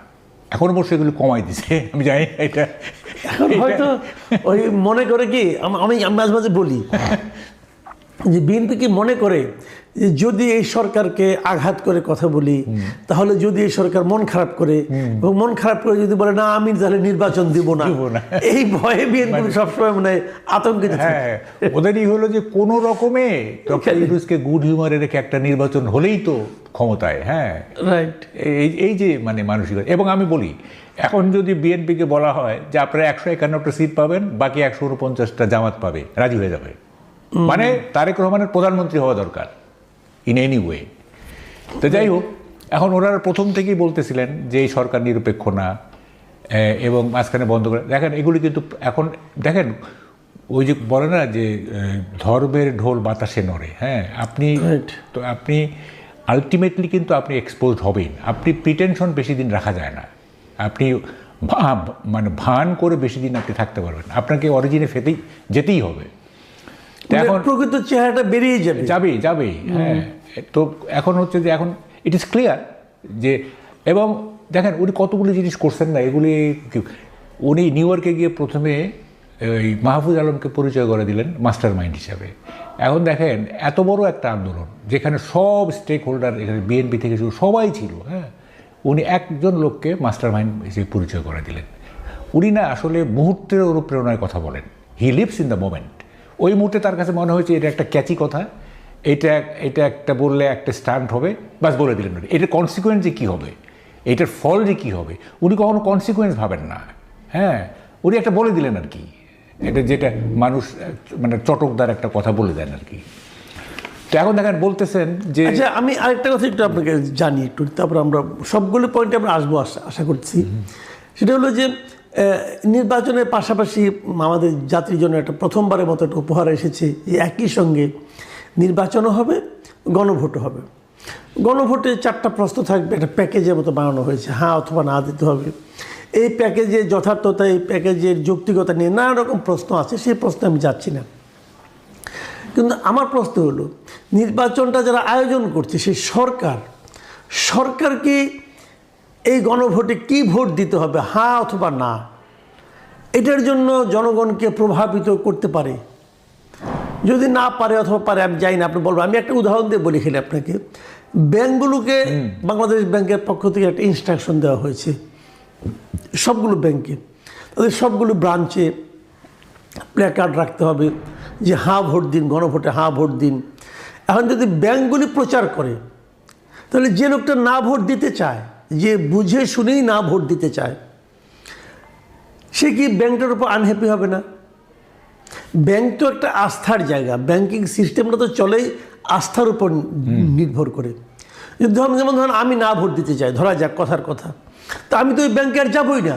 এখন অবশ্য এগুলো কমাই দিছে, আমি জানি এটা এখন হয়তো ওই মনে করে কি, আমি মাঝে মাঝে বলি যে বিএনপি কি মনে করে যে যদি এই সরকারকে আঘাত করে কথা বলি, তাহলে যদি এই সরকার মন খারাপ করে, এবং মন খারাপ করে যদি বলে না আমি তাহলে নির্বাচন দিব না, এই ভয়ে বিএনপি সবসময় মানে আতঙ্কিত। হ্যাঁ, ওদেরই হলো যে কোনো রকমে ডক্টর ইউনূসকে গুড হিউমারে রেখে একটা নির্বাচন হলেই তো ক্ষমতায়। হ্যাঁ, রাইট। এই যে মানে মানসিকতা। এবং আমি বলি, এখন যদি বিএনপিকে বলা হয় যে আপনারা 151টা সিট পাবেন, বাকি 149টা জামাত পাবে, রাজি হয়ে যাবে। মানে তারেক রহমানের প্রধানমন্ত্রী হওয়া দরকার ইন এনি ওয়ে। তো যাই হোক, এখন ওনারা প্রথম থেকেই বলতেছিলেন যে এই সরকার নিরপেক্ষ না, এবং মাঝখানে বন্ধ করে। দেখেন এগুলি কিন্তু এখন দেখেন ওই যে বলে না যে ধর্মের ঢোল বাতাসে নড়ে। হ্যাঁ, আপনি আলটিমেটলি কিন্তু আপনি এক্সপোজড হবেন। আপনি প্রিটেনশন বেশি দিন রাখা যায় না, আপনি মানে ভান করে বেশি দিন আপনি থাকতে পারবেন, আপনাকে অরিজিনে যেতেই হবে। এখন প্রকৃত চেহারাটা বেরিয়ে যাবে। হ্যাঁ, তো এখন হচ্ছে যে এখন ইট ইজ ক্লিয়ার যে, এবং দেখেন উনি কতগুলি জিনিস করছেন না, এগুলি উনি নিউ ইয়র্কে গিয়ে প্রথমে ওই মাহফুজ আলমকে পরিচয় করে দিলেন মাস্টার মাইন্ড হিসাবে। এখন দেখেন এত বড় একটা আন্দোলন যেখানে সব স্টেক হোল্ডার, এখানে বিএনপি থেকে শুরু সবাই ছিল, হ্যাঁ, উনি একজন লোককে মাস্টার মাইন্ড হিসেবে পরিচয় করে দিলেন। উনি না আসলে মুহূর্তের অনুপ্রেরণায় কথা বলেন, he lives in the moment. ওই মুহূর্তে তার কাছে মনে হয়েছে এটা একটা ক্যাচি কথা, এটা একটা বললে একটা স্টান্ট হবে, বাস বলে দিলেন। এটার কনসিকুয়েন্স যে কী হবে, এটার ফল যে কী হবে, উনি কখনো কনসিকুয়েন্স ভাবেন না। হ্যাঁ, উনি একটা বলে দিলেন আর কি, এটা যেটা মানুষ মানে চটকদার একটা কথা বলে দেন আর কি। তো এখন দেখেন বলতেছেন যে আচ্ছা, আমি আরেকটা কথা একটু আপনাকে জানি একটু, তারপর আমরা সবগুলো পয়েন্টে আমরা আসবো আশা করছি। সেটা হলো যে নির্বাচনের পাশাপাশি আমাদের জাতির জন্য একটা প্রথমবারের মতো একটা উপহার এসেছে যে একই সঙ্গে নির্বাচনও হবে, গণভোটও হবে। গণভোটে 4টা প্রশ্ন থাকবে, একটা প্যাকেজের মতো বানানো হয়েছে, হ্যাঁ অথবা না দিতে হবে। এই প্যাকেজের যথার্থতা, এই প্যাকেজের যৌক্তিকতা নিয়ে নানা রকম প্রশ্ন আছে, সেই প্রশ্নে আমি যাচ্ছি না। কিন্তু আমার প্রশ্ন হলো, নির্বাচনটা যারা আয়োজন করছে সেই সরকারকে এই গণভোটে কি ভোট দিতে হবে, হ্যাঁ অথবা না, এটার জন্য জনগণকে প্রভাবিত করতে পারে। যদি না পারে অথবা পারে আমি জানি না, আপনি বলবো। আমি একটা উদাহরণ দিয়ে বলি খেলে আপনাকে। ব্যাংকগুলোকে বাংলাদেশ ব্যাংকের পক্ষ থেকে একটা ইনস্ট্রাকশন দেওয়া হয়েছে সবগুলো ব্যাংকে, তাদের সবগুলো ব্রাঞ্চে প্ল্যাকার্ড রাখতে হবে যে হ্যাঁ ভোট দিন, গণভোটে হ্যাঁ ভোট দিন। এখন যদি ব্যাংকগুলি প্রচার করে, তাহলে যে লোকটা না ভোট দিতে চায়, যে বুঝে শুনেই না ভোট দিতে চায়, সে কি ব্যাংকটার উপর আনহ্যাপি হবে না? ব্যাংক তো একটা আস্থার জায়গা, ব্যাংকিং সিস্টেমটা তো চলেই আস্থার উপর নির্ভর করে। যেমন ধরেন আমি না ভোট দিতে চাই, ধরা যাক কথার কথা, তা আমি তো ওই ব্যাংকে আর যাবোই না।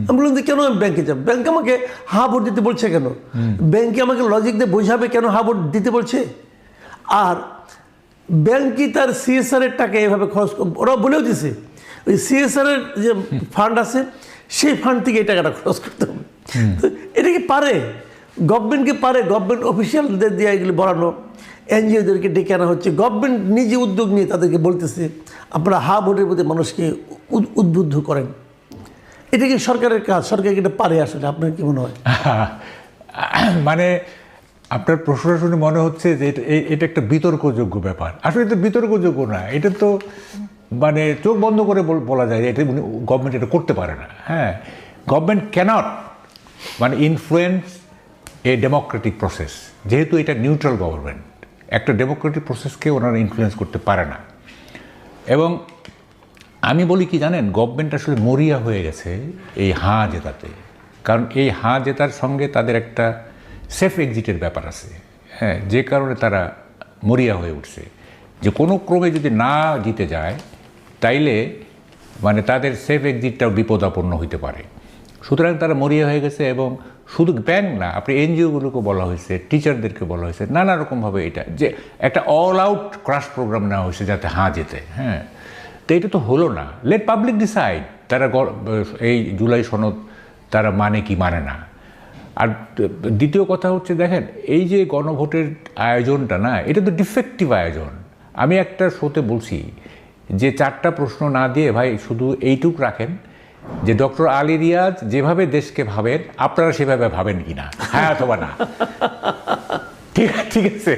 আমি বললাম কেন আমি ব্যাংকে যাব? ব্যাংক আমাকে হা ভোট দিতে বলছে কেন? ব্যাংকে আমাকে লজিক দিয়ে বোঝাবে কেন হা ভোট দিতে বলছে? আর ব্যাংক কি তার সিএসআর এর টাকা এভাবে খরচ, ওরা বলেও দিছে ওই সিএসআর এর যে ফান্ড আছে সেই ফান্ড থেকে এই টাকাটা খরচ করতে হবে। তো এটা কি পারে? গভর্নমেন্টকে পারে? গভর্নমেন্ট অফিসিয়ালদের দিয়ে এগুলি বলানো, এনজিওদেরকে ডেকে আনা হচ্ছে, গভর্নমেন্ট নিজে উদ্যোগ নিয়ে তাদেরকে বলতেছে আপনারা হা ভোটের প্রতি মানুষকে উদ্বুদ্ধ করেন। এটা কি সরকারের কাজ? সরকার কি এটা পারে আসলে? আপনার কি মনে হয়? মানে আপনার প্রশ্নটা শুনে মনে হচ্ছে যে এটা একটা বিতর্কযোগ্য ব্যাপার। আসলে এটা বিতর্কযোগ্য না, এটা তো মানে চোখ বন্ধ করে বলা যায় যে এটা গভর্নমেন্ট এটা করতে পারে না। হ্যাঁ, গভর্নমেন্ট ক্যানট মানে ইনফ্লুয়েন্স এ ডেমোক্রেটিক প্রসেস, যেহেতু এটা নিউট্রাল গভর্নমেন্ট, একটা ডেমোক্রেটিক প্রসেসকে ওনারা ইনফ্লুয়েন্স করতে পারে না। এবং আমি বলি কি জানেন, গভর্নমেন্ট আসলে মরিয়া হয়ে গেছে এই হাঁ জেতাতে, কারণ এই হাঁ জেতার সঙ্গে তাদের একটা সেফ এক্সিটের ব্যাপার আছে। হ্যাঁ, যে কারণে তারা মরিয়া হয়ে উঠছে যে কোনো ক্রমে যদি না জিতে যায় তাইলে মানে তাদের সেফ এক্সিটটাও বিপদাপন্ন হইতে পারে। সুতরাং তারা মরিয়া হয়ে গেছে। এবং শুধু ব্যাংক না, আপনি এনজিওগুলোকে বলা হয়েছে, টিচারদেরকে বলা হয়েছে, নানা রকমভাবে এটা যে একটা অল আউট ক্রাশ প্রোগ্রাম নেওয়া হয়েছে যাতে হাঁ জেতে। হ্যাঁ, তো এটা তো হলো না। লেট পাবলিক ডিসাইড তারা এই জুলাই সনদ তারা মানে কি মানে না। আর দ্বিতীয় কথা হচ্ছে দেখেন, এই যে গণভোটের আয়োজনটা না, এটা তো ডিফেক্টিভ আয়োজন। আমি একটা শোতে বলছি যে 4টা প্রশ্ন না দিয়ে ভাই শুধু এইটুক রাখেন যে ডক্টর আলী রিয়াজ যেভাবে দেশকে ভাবেন আপনারা সেভাবে ভাবেন কি না, হ্যাঁ অথবা না। ঠিক আছে,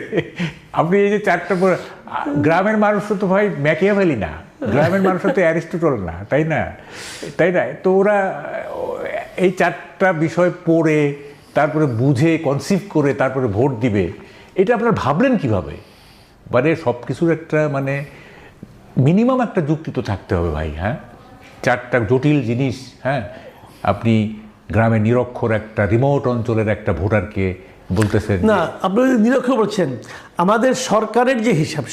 আপনি এই যে 4টা গ্রামের মানুষও তো ভাই ম্যাকিয়াভেলি না, গ্রামের মানুষও তো অ্যারিস্টটল না, তাই না? তো ওরা এই 4টা বিষয় পড়ে তারপরে বুঝে কনসিভ করে তারপরে ভোট দিবে, এটা আপনারা ভাবলেন কিভাবে? মানে সব কিছুর একটা মানে মিনিমাম একটা যুক্তি তো থাকতে হবে ভাই। হ্যাঁ, 4টা জটিল জিনিস। হ্যাঁ, আপনি গ্রামে নিরক্ষর একটা রিমোট অঞ্চলের একটা ভোটারকে বলতেছেন না, আপনি নিরক্ষর বলছেন। আমাদের সরকারের যে হিসাব,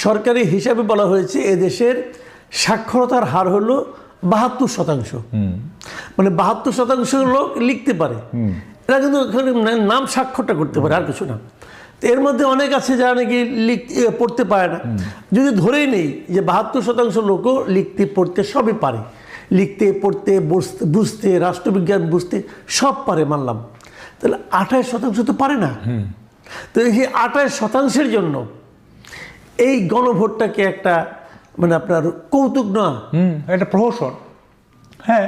সরকারি হিসাবে বলা হয়েছে এদেশের সাক্ষরতার হার হলো 72%। মানে 72% লোক লিখতে পারে, এরা কিন্তু নাম স্বাক্ষরটা করতে পারে, আর কিছু না। তো এর মধ্যে অনেক আছে যারা নাকি পড়তে পারে না। যদি ধরেই নেই যে 72% লোকও লিখতে পড়তে সবই পারে, লিখতে পড়তে বুঝতে রাষ্ট্রবিজ্ঞান বুঝতে সব পারে, মানলাম, তাহলে 28% তো পারে না। তো এই 28%-এর জন্য এই গণভোটটাকে একটা মানে আপনার কৌতুক না, একটা প্রহসন। হ্যাঁ,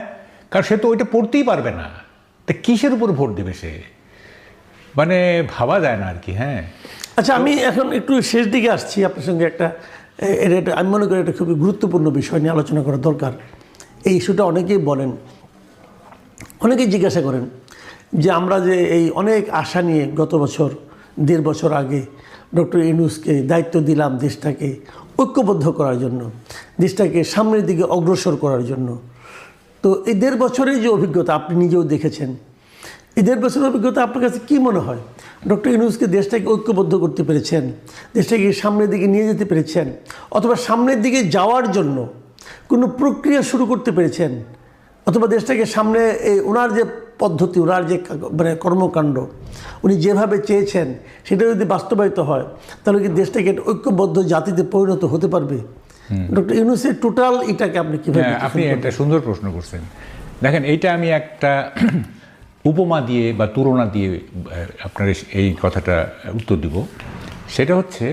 কারণ সে তো ওইটা পড়তেই পারবে না। তা কিসের উপর ভোট দেবে সে? মানে ভাবা যায় না আর কি। হ্যাঁ, আচ্ছা, আমি এখন একটু শেষ দিকে আসছি আপনার সঙ্গে আমি মনে করি এটা খুবই গুরুত্বপূর্ণ বিষয় নিয়ে আলোচনা করা দরকার। এই ইস্যুটা অনেকেই বলেন, অনেকেই জিজ্ঞাসা করেন যে আমরা যে এই অনেক আশা নিয়ে গত বছর 1.5 বছর আগে ডক্টর ইউনূসকে দায়িত্ব দিলাম দেশটাকে ঐক্যবদ্ধ করার জন্য, দেশটাকে সামনের দিকে অগ্রসর করার জন্য। তো এই 1.5 বছরের যে অভিজ্ঞতা আপনি নিজেও দেখেছেন, এই 1.5 বছরের অভিজ্ঞতা আপনার কাছে কী মনে হয়? ডক্টর ইউনূসকে দেশটাকে ঐক্যবদ্ধ করতে পেরেছেন, দেশটাকে সামনের দিকে নিয়ে যেতে পেরেছেন, অথবা সামনের দিকে যাওয়ার জন্য কোনো প্রক্রিয়া শুরু করতে পেরেছেন, অথবা দেশটাকে সামনে ওনার যে পদ্ধতি, ওনার যে মানে কর্মকাণ্ড উনি যেভাবে চেয়েছেন সেটা যদি বাস্তবায়িত হয় তাহলে কি দেশটাকে ঐক্যবদ্ধ জাতিতে পরিণত হতে পারবে? ডক্টর ইউনূসের টোটাল এটাকে আপনি কীভাবে? আপনি একটা সুন্দর প্রশ্ন করছেন। দেখেন, এইটা আমি একটা উপমা দিয়ে বা তুলনা দিয়ে আপনার এই কথাটা উত্তর দিব। সেটা হচ্ছে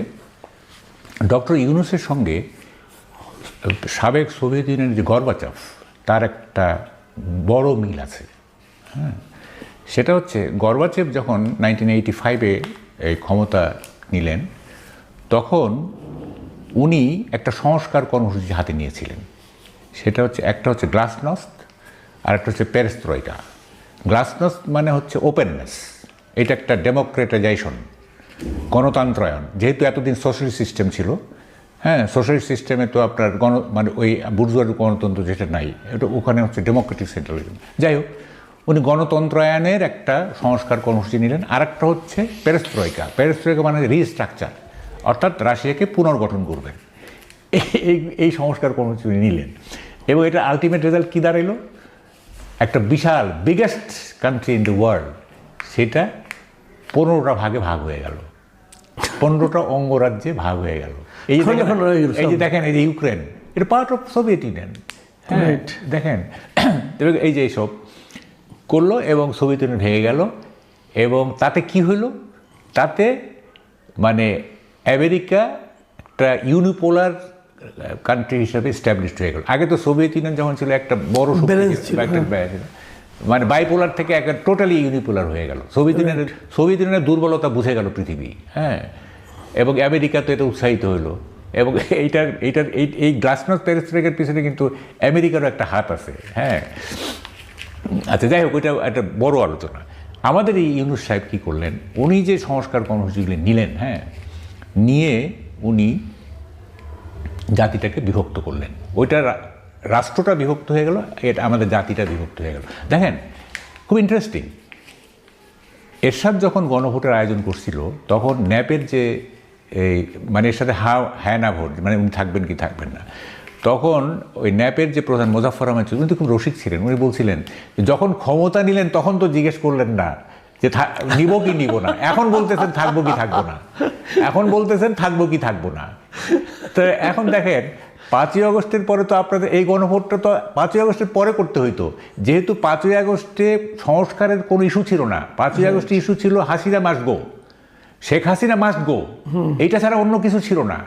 ডক্টর ইউনূসের সঙ্গে সাবেক সোভিয়েত ইউনিয়নের যে গর্বাচভ, তার একটা বড় মিল আছে। হ্যাঁ, সেটা হচ্ছে গর্বাচেভ যখন 1985-এ এই ক্ষমতা নিলেন, তখন উনি একটা সংস্কার কর্মসূচি হাতে নিয়েছিলেন। সেটা হচ্ছে, একটা হচ্ছে গ্লাসনস্ট আর একটা হচ্ছে পেরেস্ত্রয়কা। গ্লাসনস্ট মানে হচ্ছে ওপেননেস, এটা একটা ডেমোক্রেটাইজেশন, গণতন্ত্রায়ন। যেহেতু এতদিন সোশ্যালিস্ট সিস্টেম ছিল, হ্যাঁ, সোশ্যালিস্ট সিস্টেমে তো আপনার মানে ওই বুর্জোয়া গণতন্ত্র যেটা নাই, এটা ওখানে হচ্ছে ডেমোক্রেটিক সেন্ট্রালিজম। যাই হোক, উনি গণতন্ত্রায়নের একটা সংস্কার কর্মসূচি নিলেন। আর একটা হচ্ছে পেরেস্ত্রয়কা। পেরেস্ত্রয়কা মানে রিস্ট্রাকচার, অর্থাৎ রাশিয়াকে পুনর্গঠন করবেন। এই সংস্কার কর্মসূচি নিলেন এবং এটা আলটিমেট রেজাল্ট কী দাঁড়াইল? একটা বিশাল biggest country in the world, সেটা 15টা ভাগে ভাগ হয়ে গেল, 15টা অঙ্গরাজ্যে ভাগ হয়ে গেল। এই যে দেখেন, এই যে ইউক্রেন, এটা পার্ট অফ সোভিয়েত ইউনিয়ন। হ্যাঁ, দেখেন, এই যে এইসব করলো এবং সোভিয়েত ইউনিয়ন ভেঙে গেল। এবং তাতে কি হইল? তাতে মানে আমেরিকা একটা ইউনিপোলার কান্ট্রি হিসাবে এস্টাবলিশড হয়ে গেল। আগে তো সোভিয়েত ইউনিয়ন যখন ছিল একটা বড় মানে বাইপোলার থেকে একটা টোটালি ইউনিপোলার হয়ে গেল। সোভিয়েত ইউনিয়নের দুর্বলতা বুঝে গেল পৃথিবী। হ্যাঁ, এবং আমেরিকা তো এটা উৎসাহিত হইল। এবং এই গ্লাসনস্ট পেরেস্ট্রয়কার পিছনে কিন্তু আমেরিকারও একটা হাত আছে। হ্যাঁ, আচ্ছা, যাই হোক, ওইটা একটা বড় আলোচনা। আমাদের এই ইউনূস সাহেব কী করলেন? উনি যে সংস্কার কর্মসূচিগুলি নিলেন, হ্যাঁ, নিয়ে উনি জাতিটাকে বিভক্ত করলেন। ওইটা রাষ্ট্রটা বিভক্ত হয়ে গেল, এটা আমাদের জাতিটা বিভক্ত হয়ে গেল। দেখেন, খুব ইন্টারেস্টিং। এরশাদ যখন গণভোটের আয়োজন করছিল, তখন ন্যাপের যে মানে এর সাথে হ্যাঁ না ভোট, মানে উনি থাকবেন কি থাকবেন না, তখন ওই ন্যাপের যে প্রধান মোজাফফর আহমেদ চৌধুরী, উনি তো খুব রসিক ছিলেন। উনি বলছিলেন, যখন ক্ষমতা নিলেন তখন তো জিজ্ঞেস করলেন না যে নিব কি নিব না, এখন বলতেছেন থাকবো কি থাকবো না, এখন বলতেছেন থাকবো কি থাকবো না। তো এখন দেখেন, 5ই আগস্টের পরে তো আপনাদের এই গণভোটটা তো 5ই আগস্টের পরে করতে হইতো, যেহেতু 5ই আগস্টে সংস্কারের কোনো ইস্যু ছিল না। 5ই আগস্টে ইস্যু ছিল Hasina must go, Sheikh Hasina must go, এইটা ছাড়া অন্য কিছু ছিল না।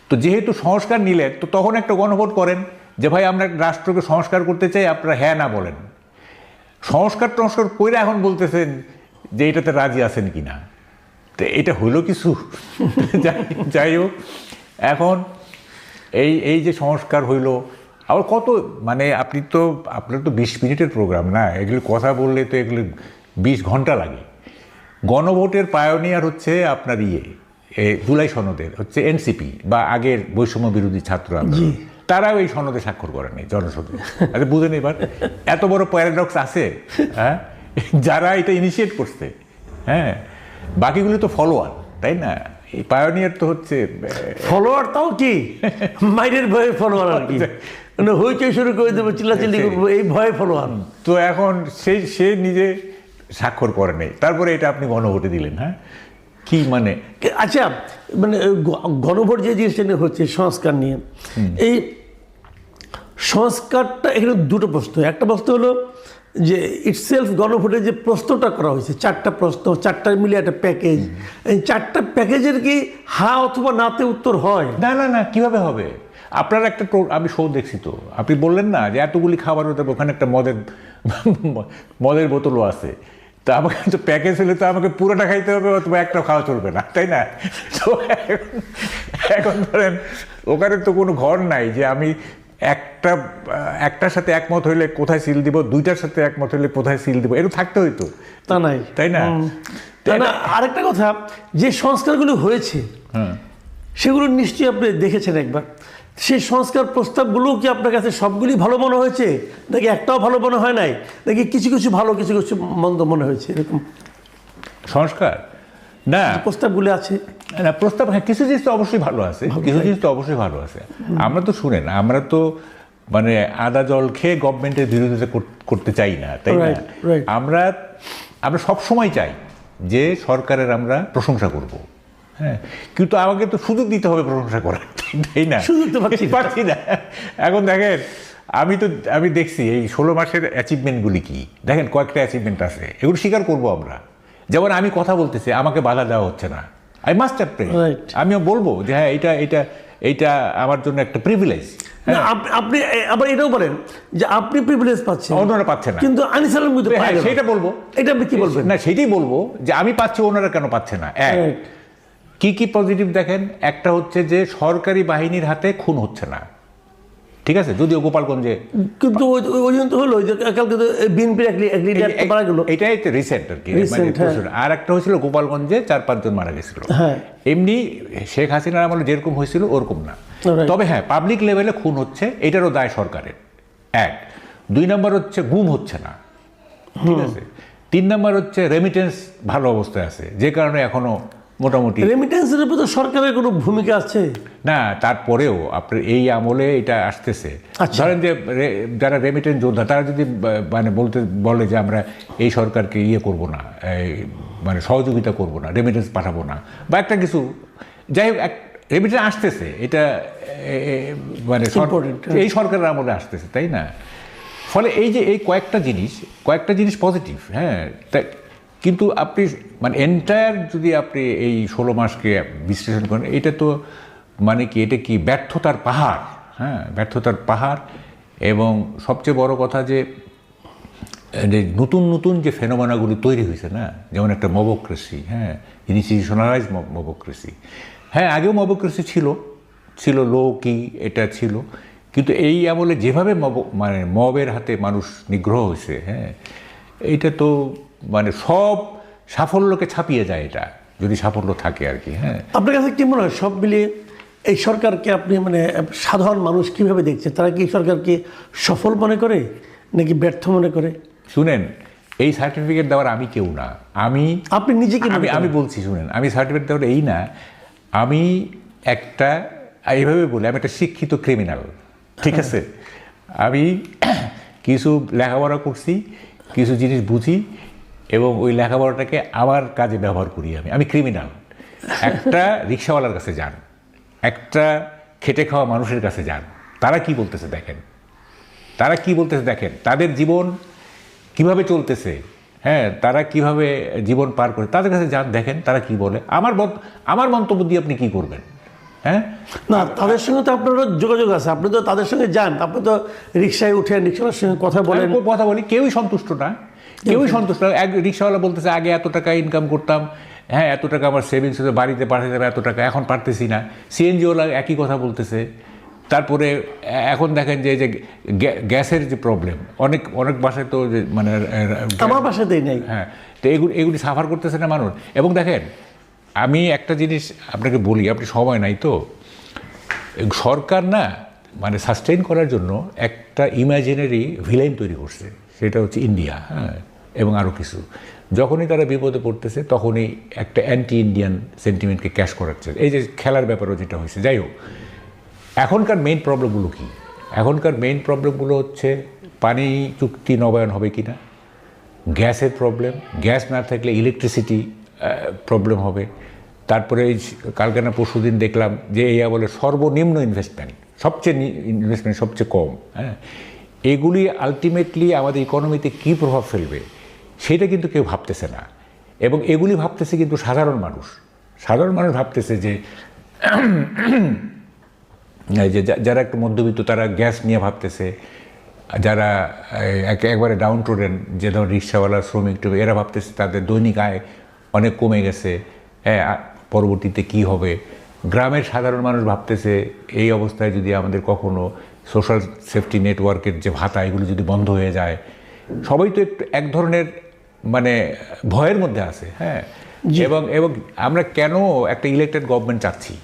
তো যেহেতু সংস্কার নিলেন, তো তখন একটা গণভোট করেন যে ভাই আমরা রাষ্ট্রকে সংস্কার করতে চাই, আপনারা হ্যাঁ না বলেন। সংস্কার করে এখন বলতেছেন যে এটাতে রাজি আছেন কি না। তো এটা হলো কিছু। যাই হোক, এখন এই যে সংস্কার হইল, আবার কত মানে আপনার তো 20 মিনিটের প্রোগ্রাম না, এগুলো কথা বললে তো এগুলো 20 ঘন্টা লাগে। গণভোটের পায়োনিয়ার হচ্ছে আপনার জুলাই সনদের হচ্ছে এনসিপি বা আগের বৈষম্য বিরোধী ছাত্র আন্দোলন, তারাও এই সনদে স্বাক্ষর করে নেই জনসদে। আচ্ছা, বুঝেন এবার এত বড় প্যারাডক্স আছে, হ্যাঁ, যারা এটা ইনিশিয়েট করছে, হ্যাঁ, বাকিগুলো তো ফলোয়ার, তাই না? এই পায়োনিয়ার তো হচ্ছে ফলোয়ার, তাও কি মাইরের ভয়ে ফলোয়ার আর কি, মানে হইচই শুরু করে দেবো, চিল্লাচিল্লি করবো, এই ভয়ে ফলোয়ার। তো এখন সে নিজে স্বাক্ষর করে নেই, তারপরে এটা আপনি গণভোটে দিলেন। হ্যাঁ, কি মানে? আচ্ছা, মানে গণভোট যে জিনিসটা নিয়ে হচ্ছে সংস্কার নিয়ে, এই সংস্কারটা এখানে দুটো প্রশ্ন। একটা প্রশ্ন হলো যে ইটসেলফ গণভোটে যে প্রশ্নটা করা হয়েছে, 4টা প্রশ্ন, 4টা মিলিয়ে একটা প্যাকেজ, এই 4টা প্যাকেজের কি হ্যাঁ অথবা নাতে উত্তর হয়? না না না, কিভাবে হবে? আপনার একটা আমি শো দেখছি, তো আপনি বললেন না যে এতগুলি খাবার হতে, ওখানে একটা মদের মদের বোতলও আছে। তা আমাকে তো প্যাকেজ হলে তো আমাকে পুরোটা খাইতে হবে, অথবা একটা খাওয়া চলবে না, তাই না? তো এখন ধরেন ওখানে তো কোনো ঘর নাই যে আমি একটার সাথে একমত হইলে কোথায় সিল দিব, দুইটার সাথে একমত হইলে কোথায় সিল দিব, এরকম থাকতে হইতো, তা নাই, তাই না? না, আরেকটা কথা, যে সংস্কারগুলো হয়েছে সেগুলো নিশ্চয়ই আপনি দেখেছেন একবার। সেই সংস্কার প্রস্তাবগুলো কি আপনার কাছে সবগুলি ভালো মনে হয়েছে, নাকি একটাও ভালো মনে হয় নাই, নাকি কিছু কিছু ভালো কিছু কিছু মন্দ মনে হয়েছে? এরকম সংস্কার না প্রস্তাবগুলো আছে না, প্রস্তাব, হ্যাঁ, কিছু জিনিস তো অবশ্যই ভালো আছে, কিছু জিনিস তো অবশ্যই ভালো আছে। আমরা তো শুনেন, আমরা তো মানে আদা জল খেয়ে গভর্নমেন্টের বিরোধিতা করতে চাই না, তাই না? আমরা সবসময় চাই যে সরকারের আমরা প্রশংসা করব, হ্যাঁ, কিন্তু আমাকে তো সুযোগ দিতে হবে প্রশংসা করার, তাই না? সুযোগ তো পাচ্ছি না। এখন দেখেন, আমি দেখছি এই 16 মাসের অ্যাচিভমেন্টগুলি কি, দেখেন কয়েকটা অ্যাচিভমেন্ট আছে, এগুলো স্বীকার করবো আমরা। যেমন আমি কথা বলতেছি, আমাকে বাধা দেওয়া হচ্ছে না, আই মাস্ট হ্যাভ প্রে, আমিও বলবো যে হ্যাঁ এইটা আমার জন্য একটা প্রিভিলেজ। আপনি আবার এটাও বলেন যে আপনি প্রিভিলেজ পাচ্ছেন, অন্যরা পাচ্ছে না, কিন্তু আনিসালের মধ্যে সেটা বলবো। এটা আপনি কি বলবেন? না, সেটাই বলবো যে আমি পাচ্ছি, ওনারা কেন পাচ্ছে না। কি কি পজিটিভ দেখেন, একটা হচ্ছে যে সরকারি বাহিনীর হাতে খুন হচ্ছে না, ঠিক আছে, যদিও গোপালগঞ্জে, কিন্তু ওই জন্য তো হলো যে কালকে তো বিএনপির এক লিডার মারা গেল, এটাই তো রিসেন্ট আর কি। আর একটা হয়েছিল গোপালগঞ্জে 4-5 জন মারা গেছিল। এমনি শেখ হাসিনার আমলে যেরকম হয়েছিল ওরকম না, তবে হ্যাঁ পাবলিক লেভেলে খুন হচ্ছে, এটারও দায় সরকারের। 1, 2 নম্বর হচ্ছে গুম হচ্ছে না, ঠিক আছে। 3 নম্বর হচ্ছে রেমিটেন্স ভালো অবস্থায় আছে, যে কারণে এখনো মোটামুটি। রেমিটেন্সের উপর তো সরকারের কোনো ভূমিকা আছে না, তারপরেও আপনার এই আমলে এটা আসতেছে। ধরেন যে যারা রেমিটেন্স যোদ্ধা, তারা যদি মানে বলে যে আমরা এই সরকারকে করব না, মানে সহযোগিতা করব না, রেমিটেন্স পাঠাবো না বা একটা কিছু, যাই হোক, রেমিটেন্স আসতেছে, এটা মানে এই সরকারের আমলে আসতেছে, তাই না? ফলে এই যে এই কয়েকটা জিনিস পজিটিভ, হ্যাঁ। কিন্তু আপনি মানে এন্টায়ার যদি আপনি এই 16 মাসকে বিশ্লেষণ করেন, এটা তো মানে কি, এটা কি ব্যর্থতার পাহাড়, হ্যাঁ, ব্যর্থতার পাহাড়। এবং সবচেয়ে বড় কথা যে নতুন নতুন যে ফেনোমেনাগুলি তৈরি হয়েছে না, যেমন একটা মবক্রেসি, হ্যাঁ, ইনস্টিটিউশনালাইজ মবক্রেসি। হ্যাঁ, আগেও মবক্রেসি ছিল লোকই, এটা ছিল, কিন্তু এই আমলে যেভাবে মানে মবের হাতে মানুষ নিগ্রহ হয়েছে, হ্যাঁ, এইটা তো মানে সব সাফল্যকে ছাপিয়ে যায়, এটা যদি সাফল্য থাকে আর কি। হ্যাঁ, আপনার কাছে কি মনে হয় সব মিলিয়ে এই সরকারকে আপনি মানে সাধারণ মানুষ কিভাবে দেখছে? তারা কি সরকারকে সফল মনে করে নাকি ব্যর্থ মনে করে? শুনেন, এই সার্টিফিকেট দেওয়ার আমি কেউ না, আপনি নিজেকে আমি বলছি, শুনেন, আমি সার্টিফিকেট দেওয়ার এই না, আমি একটা, এইভাবে বলি, আমি একটা শিক্ষিত ক্রিমিনাল, ঠিক আছে। আমি কিছু লেখাপড়া করছি, কিছু জিনিস বুঝি, এবং ওই লেখাপড়াটাকে আমার কাজে ব্যবহার করি। আমি ক্রিমিনাল। একটা রিক্সাওয়ালার কাছে যান, একটা খেটে খাওয়া মানুষের কাছে যান, তারা কি বলতেছে দেখেন, তাদের জীবন কিভাবে চলতেছে, হ্যাঁ, তারা কিভাবে জীবন পার করে, তাদের কাছে যান, দেখেন তারা কি বলে। আমার মন্তব্য দিয়ে আপনি কি করবেন? হ্যাঁ, না, তাদের সঙ্গে তো আপনারও যোগাযোগ আছে, আপনি তো তাদের সঙ্গে যান, আপনি তো রিক্সায় উঠেন, রিক্সাওয়ালার সঙ্গে কথা বলি, কেউই সন্তুষ্ট না। এক রিক্সাওয়ালা বলতেছে আগে এত টাকা ইনকাম করতাম, হ্যাঁ, এত টাকা আমার সেভিংস হতে, বাড়িতে পাঠাতে হবে এত টাকা, এখন পারতেছি না। সিএনজিওয়ালা একই কথা বলতেছে। তারপরে এখন দেখেন যে গ্যাসের যে প্রবলেম, অনেক বাসায় তো মানে, আমার বাসাতেই নেই, হ্যাঁ, তো এগুলি সাফার করতেছে না মানুষ। এবং দেখেন, আমি একটা জিনিস আপনাকে বলি, আপনি সময় নাই তো, সরকার না মানে সাস্টেইন করার জন্য একটা ইমাজিনারি ভিলেন তৈরি করছে, সেটা হচ্ছে ইন্ডিয়া, হ্যাঁ, এবং আরও কিছু। যখনই তারা বিপদে পড়তেছে, তখনই একটা অ্যান্টি ইন্ডিয়ান সেন্টিমেন্টকে ক্যাশ করাচ্ছে। এই যে খেলার ব্যাপারও যেটা হয়েছে, যাই হোক, এখনকার মেইন প্রবলেমগুলো কি? এখনকার মেইন প্রবলেমগুলো হচ্ছে পানি চুক্তি নবায়ন হবে কি না, গ্যাসের প্রবলেম, গ্যাস না থাকলে ইলেকট্রিসিটি প্রবলেম হবে। তারপরে এই কালকে না পরশুদিন দেখলাম যে বলে সর্বনিম্ন ইনভেস্টমেন্ট, সবচেয়ে কম, হ্যাঁ। এগুলি আলটিমেটলি আমাদের ইকোনমিতে কী প্রভাব ফেলবে সেটা কিন্তু কেউ ভাবতেছে না। এবং এগুলি ভাবতেছে কিন্তু সাধারণ মানুষ ভাবতেছে যে যারা একটু মধ্যবিত্ত, তারা গ্যাস নিয়ে ভাবতেছে, যারা একবারে ডাউন টোডেন, যে ধর রিক্সাওয়ালা, শ্রমিক টমিক, এরা ভাবতেছে তাদের দৈনিক আয় অনেক কমে গেছে, হ্যাঁ, পরবর্তীতে কি হবে। গ্রামের সাধারণ মানুষ ভাবতেছে এই অবস্থায় যদি আমাদের কখনো সোশ্যাল সেফটি নেটওয়ার্কের যে ভাতা, এগুলো যদি বন্ধ হয়ে যায়, সবাই তো একটু এক ধরনের মানে ভয়ের মধ্যে আছে। হ্যাঁ, এবং এবং আমরা কেন একটা ইলেক্টেড গভর্নমেন্ট চাচ্ছি,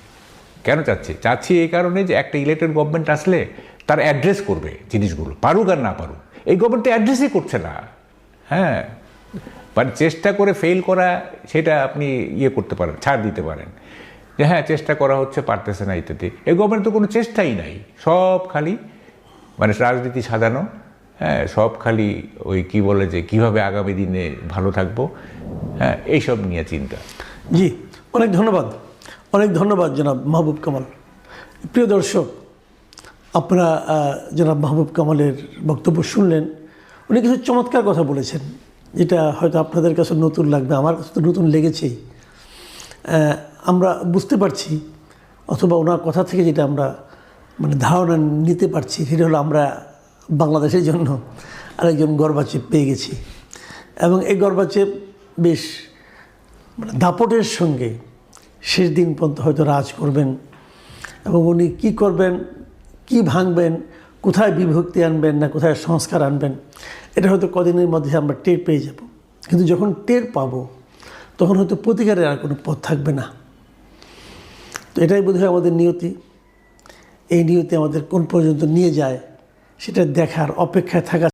কেন চাচ্ছি এই কারণে যে একটা ইলেক্টেড গভর্নমেন্ট আসলে তার অ্যাড্রেস করবে জিনিসগুলো, পারুক আর না পারুক। এই গভর্নমেন্ট তো অ্যাড্রেসই করছে না। হ্যাঁ, মানে চেষ্টা করে ফেল করা, সেটা আপনি করতে পারেন, ছাড় দিতে পারেন যে হ্যাঁ চেষ্টা করা হচ্ছে, পারতেছে না ইত্যাদি। এই গভর্নমেন্ট তো কোনো চেষ্টাই নাই, সব খালি মানে রাজনীতি সাজানো। হ্যাঁ, সব খালি ওই কি বলে যে কীভাবে আগামী দিনে ভালো থাকবো, হ্যাঁ, এইসব নিয়ে চিন্তা। জি, অনেক ধন্যবাদ জনাব মাহবুব কামাল। প্রিয় দর্শক, আপনারা জনাব মাহবুব কামালের বক্তব্য শুনলেন। উনি কিছু চমৎকার কথা বলেছেন, যেটা হয়তো আপনাদের কাছে নতুন লাগবে, আমার কাছে তো নতুন লেগেছেই। আমরা বুঝতে পারছি, অথবা ওনার কথা থেকে যেটা আমরা মানে ধারণা নিতে পারছি, সেটা হলো আমরা বাংলাদেশের জন্য আরেকজন গর্বাচেপ পেয়ে গেছি। এবং এই গর্বাচেপ বেশ মানে দাপটের সঙ্গে শেষ দিন পর্যন্ত হয়তো রাজ করবেন। এবং উনি কী করবেন, কি ভাঙবেন, কোথায় বিভক্তি আনবেন না কোথায় সংস্কার আনবেন, এটা হয়তো কদিনের মধ্যে আমরা টের পেয়ে যাব। কিন্তু যখন টের পাবো তখন হয়তো প্রতিকারের আর কোনো পথ থাকবে না। তো এটাই বোধহয় আমাদের নিয়তি। এই নিয়তি আমাদের কোন পর্যন্ত নিয়ে যায় সেটা দেখার অপেক্ষায় থাকা